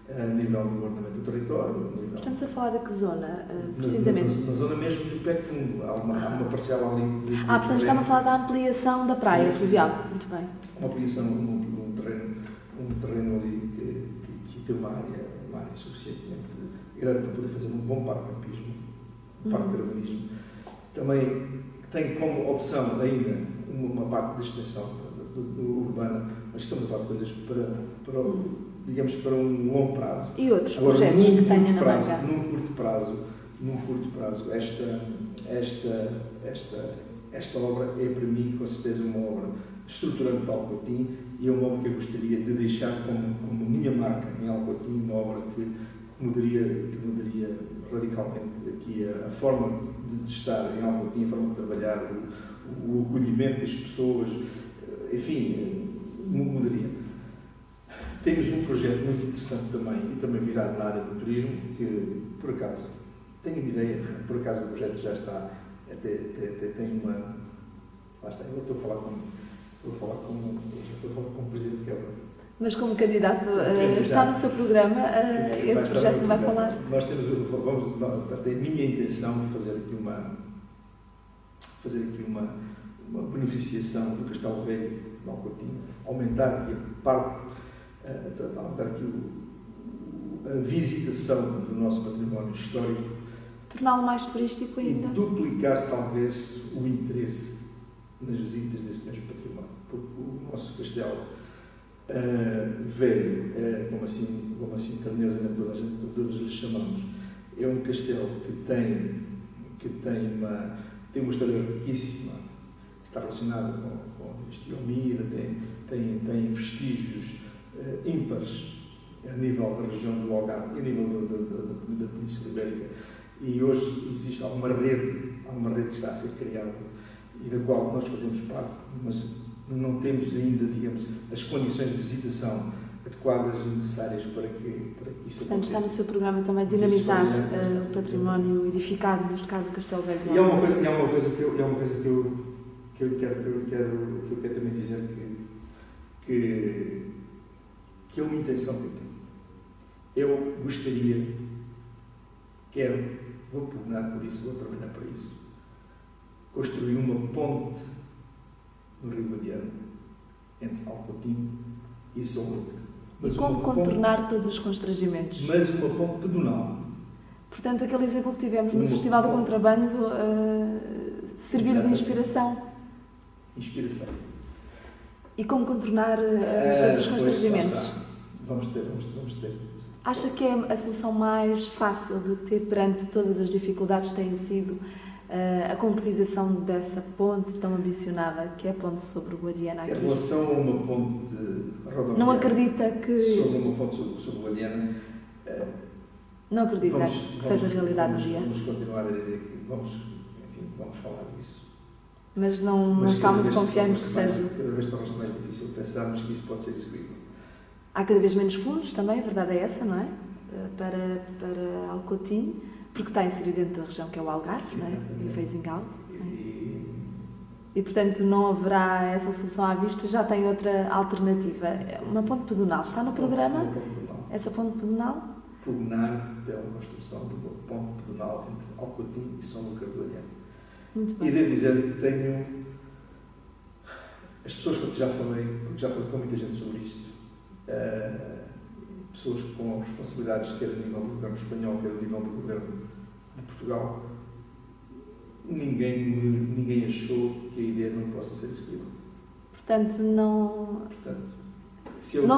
a nível do ordenamento do território.
Estamos a falar de que zona, precisamente?
Na zona mesmo do pé de fundo. Há uma parcela ali.
Portanto, estamos a falar da ampliação da praia fluvial. Muito bem.
Uma ampliação num terreno ali que tem uma área suficientemente grande para poder fazer um bom parque de campismo, um parque de caravanismo. Também tem como opção ainda uma parte de extensão urbana, mas estamos a falar de coisas para um longo prazo.
E outros projetos que tenha na manga?
Num curto prazo, esta obra é para mim, com certeza, uma obra estruturante para Alcotim, e é uma obra que eu gostaria de deixar como minha marca em Alcotim, uma obra que mudaria radicalmente aqui a forma de estar em Alcotim, a forma de trabalhar, o acolhimento das pessoas, enfim, mudaria. Temos um projeto muito interessante também virado na área do turismo, que, por acaso, tenho uma ideia, por acaso o projeto já está, até tem uma... Lá está, eu estou a falar com o Presidente de Câmara.
Mas como candidato, está no seu programa esse projeto que vai falar?
Nós temos, é a minha intenção fazer aqui uma beneficiação do Castelo Velho de Alcotim, aumentar aqui a parte, aumentar aqui a visitação do nosso património histórico,
torná-lo mais turístico ainda,
e duplicar-se talvez o interesse nas visitas desse mesmo património, porque o nosso castelo velho, como assim carinhosamente todos lhe chamamos, é um castelo que tem uma história riquíssima, que está relacionada com a dinastia Omira, tem vestígios ímpares a nível da região do Algarve e a nível da Península Ibérica, e hoje existe alguma rede que está a ser criada e da qual nós fazemos parte, mas não temos ainda, digamos, as condições de visitação adequadas e necessárias para que isso aconteça.
Portanto, está no seu programa também dinamizar o património edificado, neste caso o Castelo Velho.
E há uma coisa que eu quero também dizer que é uma intenção que eu tenho. Eu gostaria, vou pugnar por isso, vou trabalhar para isso, construir uma ponte no Rio Guadiano, entre Alcotim e Solúrdia.
E como contornar todos os constrangimentos?
Mas uma ponte pedonal.
Portanto, aquele exemplo que tivemos no Festival do Contrabando serviu de inspiração.
Inspiração.
E como contornar todos os constrangimentos?
Vamos ter.
Acha que é a solução mais fácil de ter perante todas as dificuldades que tem sido a concretização dessa ponte tão ambicionada, que é a ponte sobre o Guadiana?
Em relação a uma ponte rodoviária...
Não acredita que...
Sobre uma ponte sobre o Guadiana...
Não acredita que seja realidade no dia?
Vamos continuar a dizer que vamos falar disso.
Mas não está muito confiante que seja...
Cada vez torna-se mais difícil pensarmos que isso pode ser execuível.
Há cada vez menos fundos também, a verdade é essa, não é? Para Alcotim, porque está inserido dentro da região que é o Algarve, não é? E o phasing out. E, portanto, não haverá essa solução à vista, já tem outra alternativa. Uma ponte pedonal está no programa? Essa ponte pedonal?
Pugnar pela construção de uma ponte pedonal entre Alcotim e São Lucas do Guadiana.
Muito bem.
E devo dizer que tenho... As pessoas com que já falei com muita gente sobre isto, pessoas com responsabilidades quer a nível do governo espanhol, quer a nível do governo de Portugal, ninguém achou que a ideia não possa ser execuível.
Portanto, não...
Se eu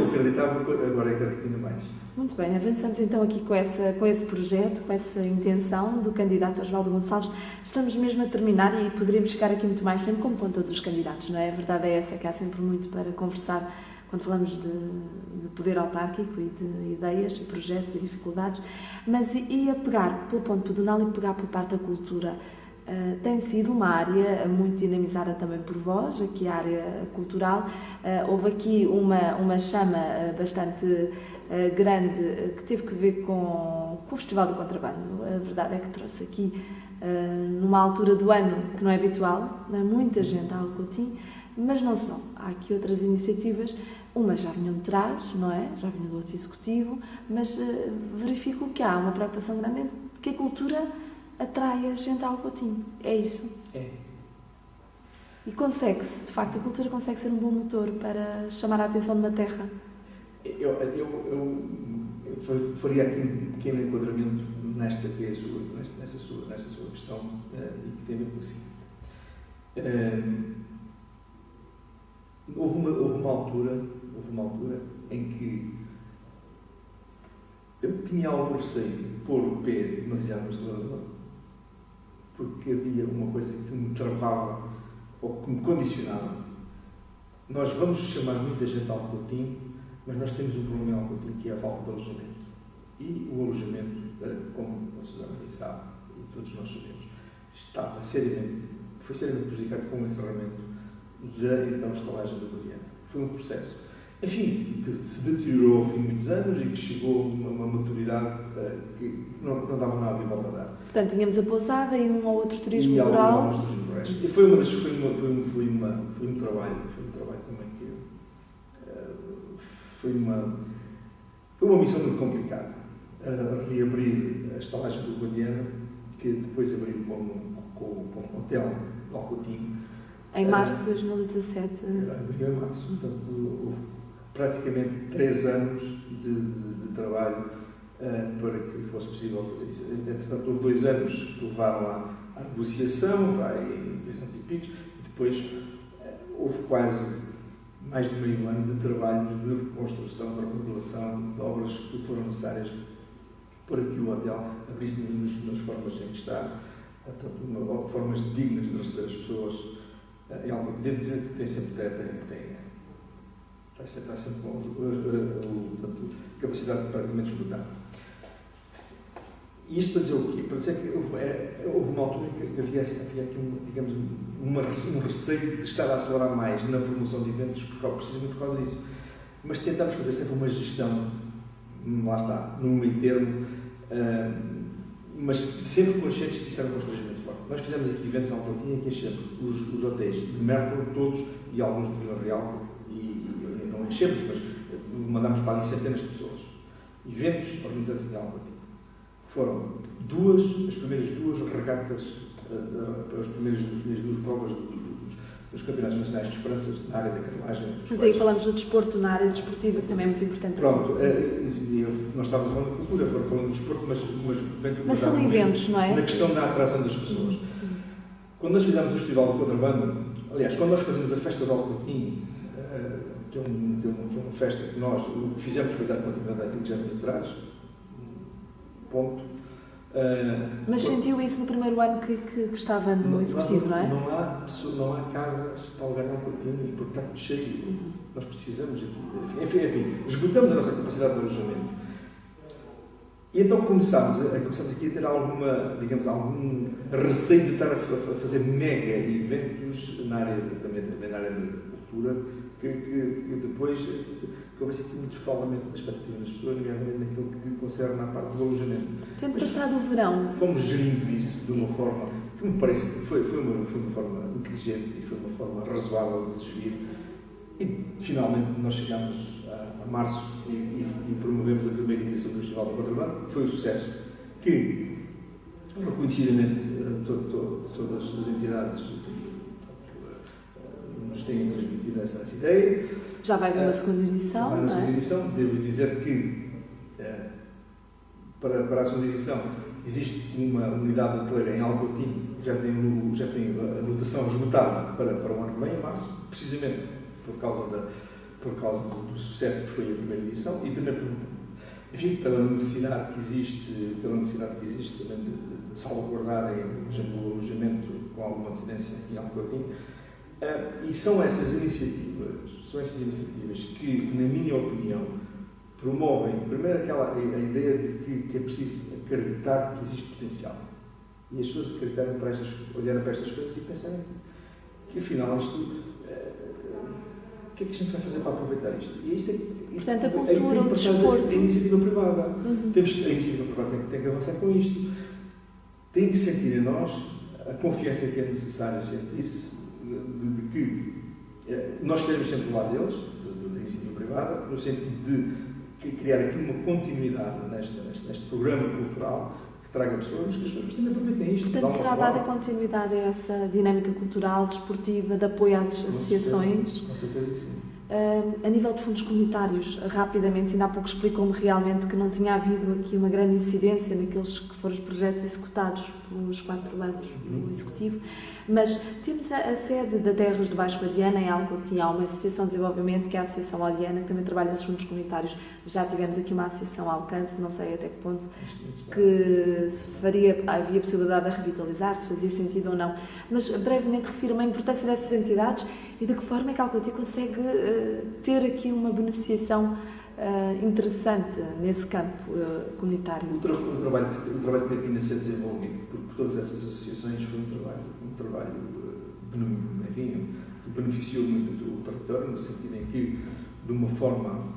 acreditava, agora acredito ainda mais.
Muito bem, avançamos então aqui com esse projeto, com essa intenção do candidato Osvaldo Gonçalves. Estamos mesmo a terminar e poderíamos ficar aqui muito mais tempo, como com todos os candidatos, não é? A verdade é essa, que há sempre muito para conversar quando falamos de poder autárquico e de ideias e projetos e dificuldades, mas e a pegar pelo ponto pedonal e pegar por parte da cultura. Tem sido uma área muito dinamizada também por vós, aqui a área cultural. Houve aqui uma chama bastante grande que teve que ver com o Festival do Contrabando. A verdade é que trouxe aqui, numa altura do ano que não é habitual, muita gente a Alcotim, mas não só. Há aqui outras iniciativas, umas já vinham de trás, não é? Já vinham do outro executivo, mas verifico que há uma preocupação grande de que a cultura atrai a gente a Alcotim. É isso?
É.
E consegue-se, de facto, a cultura consegue ser um bom motor para chamar a atenção de uma terra?
Eu faria aqui um pequeno enquadramento nesta sua questão e que tem a ver com assim. Houve uma altura em que eu tinha algum receio de pôr o pé demasiado no acelerador, porque havia uma coisa que me travava ou que me condicionava. Nós vamos chamar muita gente a Alcotim, mas nós temos um problema em Alcotim, que é a falta de alojamento. E o alojamento, como a Susana bem sabe, e todos nós sabemos, foi seriamente prejudicado com o encerramento da então estalagem do Guadiana. Foi um processo, enfim, que se deteriorou ao fim de muitos anos e que chegou a uma maturidade que não dava nada de volta a dar.
Portanto, tínhamos a pousada e um ou outro turismo rural.
E foi um trabalho também que foi uma missão muito complicada. Reabrir a estalagem do Guadiana, que depois abriu com o hotel de Alcotim.
Em março de 2017.
Abriu em março, portanto, houve praticamente 3 anos de trabalho para que fosse possível fazer isso. Entretanto, houve 2 anos que levaram à negociação, em 200 e picos, e depois houve quase mais de meio ano de trabalhos de reconstrução, de remodelação, de obras que foram necessárias para que o hotel abrisse nas formas em que está, portanto, formas dignas de receber as pessoas. Devo dizer que tem sempre está sempre com a capacidade praticamente esgotada. E isto para dizer o quê? Para dizer que houve uma altura em que havia aqui um receio de estar a acelerar mais na promoção de eventos, precisamente por causa disso. Mas tentámos fazer sempre uma gestão, lá está, num meio termo, mas sempre conscientes que isso era um constrangimento forte. Nós fizemos aqui eventos em Alcotim em que enchemos os hotéis de Merton todos e alguns de Vila Real, e não enchemos, mas mandámos para ali centenas de pessoas. Eventos organizados em Alcotim. Foram as primeiras 2 regatas, as primeiras 2 provas dos campeonatos nacionais de esperanças na área da carruagem.
Então aí falamos do desporto na área desportiva, que também é muito importante.
Pronto, nós estávamos a falar da cultura, falando do desporto,
mas são eventos, não é?
Na questão da atração das pessoas. Quando nós fizemos o Festival do Contrabando, aliás, quando nós fazemos a festa de Alcotim, que é uma uma festa que nós, o que fizemos foi dar continuidade àquilo que já vinha atrás, ponto.
Mas sentiu isso no primeiro ano que estava no Executivo, não é?
Não há casas para alugar um coutinho e porque está tudo cheio. Nós precisamos aqui. Enfim, esgotamos a nossa capacidade de alojamento. E então começámos aqui a ter algum receio de estar a fazer mega eventos também na área da cultura, que depois houvesse aqui muito desfalamento da expectativa das pessoas, nomeadamente naquilo que concerne à parte do alojamento.
Tendo passado o verão.
Fomos gerindo isso de uma forma que me parece que foi uma forma inteligente e foi uma forma razoável de se gerir. E finalmente nós chegámos a março e promovemos a primeira edição do Festival do Contrabando, que foi um sucesso que, reconhecidamente, todas as entidades nos têm transmitido essa ideia.
Já vai haver uma segunda edição,
vai uma segunda edição. Devo dizer que, para a segunda edição, existe uma unidade hoteleira em Alcotim que já tem a lotação esgotada para o ano que vem, em março, precisamente por causa do sucesso que foi a primeira edição e também pela necessidade que existe também de salvaguardar, por exemplo, o alojamento com alguma antecedência em Alcotim. E são essas iniciativas que, na minha opinião, promovem, primeiro, a ideia de que é preciso acreditar que existe potencial. E as pessoas acreditarem olharem para estas coisas e pensarem que, afinal, o que é que a gente vai fazer para aproveitar isto?
Portanto, a cultura, o desporto.
A iniciativa privada. A iniciativa privada tem que avançar com isto. Tem que sentir em nós a confiança que é necessário sentir-se de que nós estaremos sempre do lado deles, da iniciativa privada, no sentido de criar aqui uma continuidade neste programa cultural que traga pessoas, mas que as pessoas também aproveitem isto.
Portanto, será dada continuidade a essa dinâmica cultural, desportiva, de apoio às associações?
Com certeza que sim.
A nível de fundos comunitários, rapidamente, ainda há pouco explicou-me realmente que não tinha havido aqui uma grande incidência naqueles que foram os projetos executados pelos 4 anos do Executivo, mas temos a sede da Terras de Baixo Adiana, em Alcotim, há uma associação de desenvolvimento que é a Associação Odiana, que também trabalha nesses fundos comunitários. Já tivemos aqui uma associação Alcance, não sei até que ponto, que havia possibilidade de revitalizar, se fazia sentido ou não. Mas, brevemente, refiro-me à importância dessas entidades e de que forma é que Alcotim consegue ter aqui uma beneficiação interessante nesse campo comunitário.
O trabalho que tem vindo a ser desenvolvido por todas essas associações foi um trabalho enfim, que beneficiou muito o território, no sentido em que, de uma forma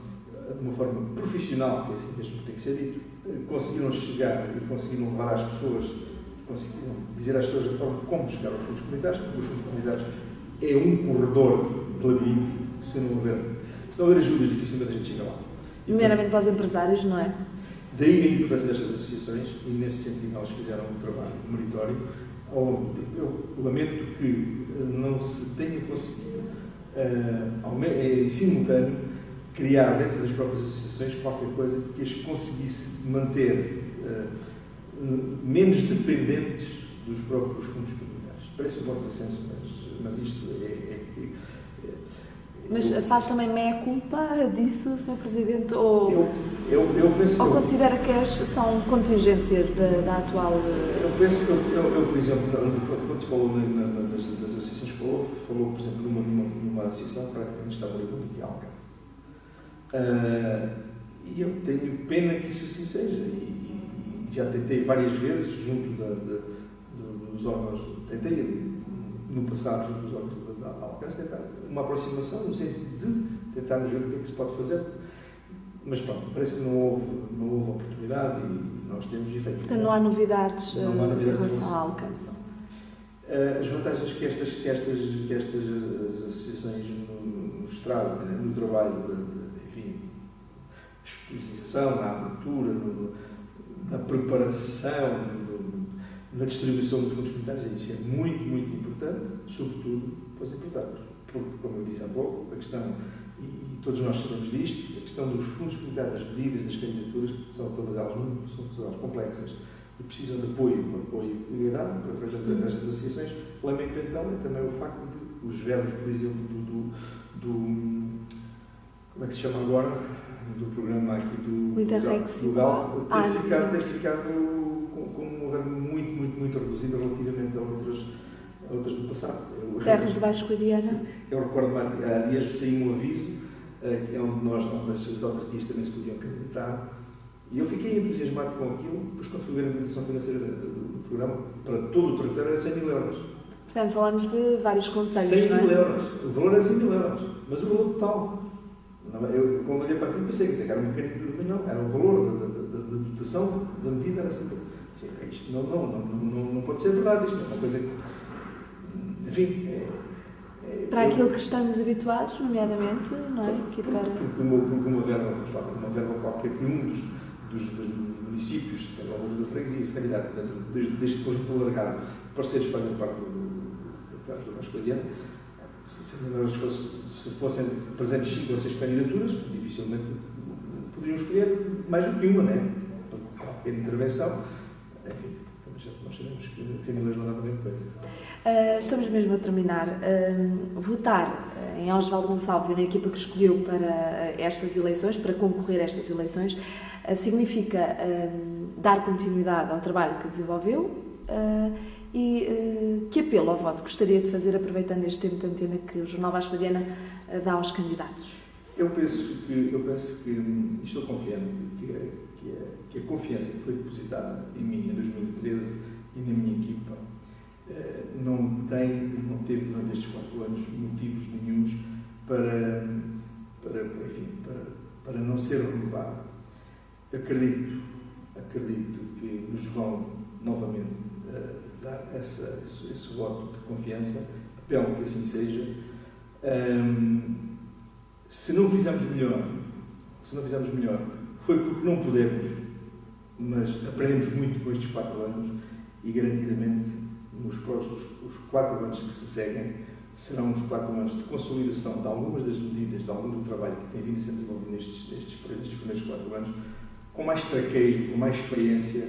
profissional, que é assim mesmo que tem que ser dito, conseguiram chegar e conseguiram levar às pessoas, conseguiram dizer às pessoas a forma de como chegar aos fundos comunitários, porque os fundos comunitários é um corredor labiríntico que, se não houver ajuda, dificilmente a gente chega lá.
Primeiramente para os empresários, não é?
Daí a importância destas associações, e nesse sentido elas fizeram um trabalho meritório ao longo do tempo. Eu lamento que não se tenha conseguido, em simultâneo, criar dentro das próprias associações qualquer coisa que as conseguisse manter menos dependentes dos próprios fundos comunitários. Parece um bom senso, mas isto
Mas faz também meia-culpa disso, Sr. Presidente? Ou
penso...
Ou considera que são contingências da atual...
Por exemplo, quando se falou das associações, falou, por exemplo, numa associação que praticamente está no nível de Alcance. E eu tenho pena que isso assim seja. E já tentei várias vezes, junto dos órgãos, no passado, junto dos órgãos da Alcance, tentar uma aproximação no sentido de tentarmos ver o que é que se pode fazer. Mas pronto, parece que não houve oportunidade e nós temos efeito.
Portanto, não há novidades em relação ao Alcance.
As vantagens que estas associações nos trazem, né, no trabalho de exposição, na abertura, na preparação, na distribuição dos fundos comunitários, isso é muito, muito importante, sobretudo para os empresários. Porque, como eu disse há pouco, a questão, e todos nós sabemos disto, a questão dos fundos comunitários, das medidas, das candidaturas, são todas elas complexas e precisam de apoio e cuidado através destas associações. Lamento então também o facto de os verbos, por exemplo, como é que se chama agora, do programa aqui do
Interreg
Gal, ter ficado com um governo muito reduzido relativamente a outras do passado.
Terras de Baixo Guadiana.
Eu recordo, há dias saiu um aviso, onde as autarquias também se podiam candidatar, e eu fiquei entusiasmado com aquilo, depois quando fui ver a limitação financeira do programa, para todo o território era 100 mil euros.
Portanto, falamos de vários conselhos,
100
não é?
mil euros. O valor era 100 mil euros, mas o valor total. Eu, quando olhei para aquilo, pensei que era um mecanismo, mas não, era o valor da dotação da medida, era sempre assim, isto não pode ser verdade, isto é uma coisa que, enfim...
Para aquilo que estamos habituados, nomeadamente, não é? Porque
uma verba qualquer que um dos municípios, alguns da freguesia, se candidato deste conjunto alargado, parceiros que fazem parte do Baixo Guadiana, se fossem presentes 5 ou 6 candidaturas, dificilmente poderiam escolher mais do que uma, né? Para qualquer intervenção. Enfim, nós sabemos que 100 mil euros não dá para grande coisa.
Estamos mesmo a terminar. Votar em Osvaldo Gonçalves e na equipa que escolheu para estas eleições, para concorrer a estas eleições, significa dar continuidade ao trabalho que desenvolveu e que apelo ao voto gostaria de fazer, aproveitando este tempo de antena que o Jornal Baixo Guadiana dá aos candidatos?
Eu penso que estou confiante que a confiança que foi depositada em mim em 2013 e na minha equipa não teve durante estes 4 anos motivos nenhuns para não ser renovada. Acredito que nos vão novamente dar esse voto de confiança, apelo que assim seja. Se não fizermos melhor, foi porque não pudemos, mas aprendemos muito com estes 4 anos e garantidamente os 4 anos que se seguem serão os 4 anos de consolidação de algumas das medidas, de algum do trabalho que tem vindo a ser desenvolvido nestes primeiros 4 anos, com mais traquejo, com mais experiência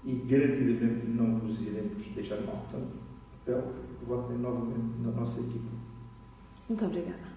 e garantidamente não vos iremos deixar mal. Portanto, apelo que votem novamente na nossa equipa.
Muito obrigada.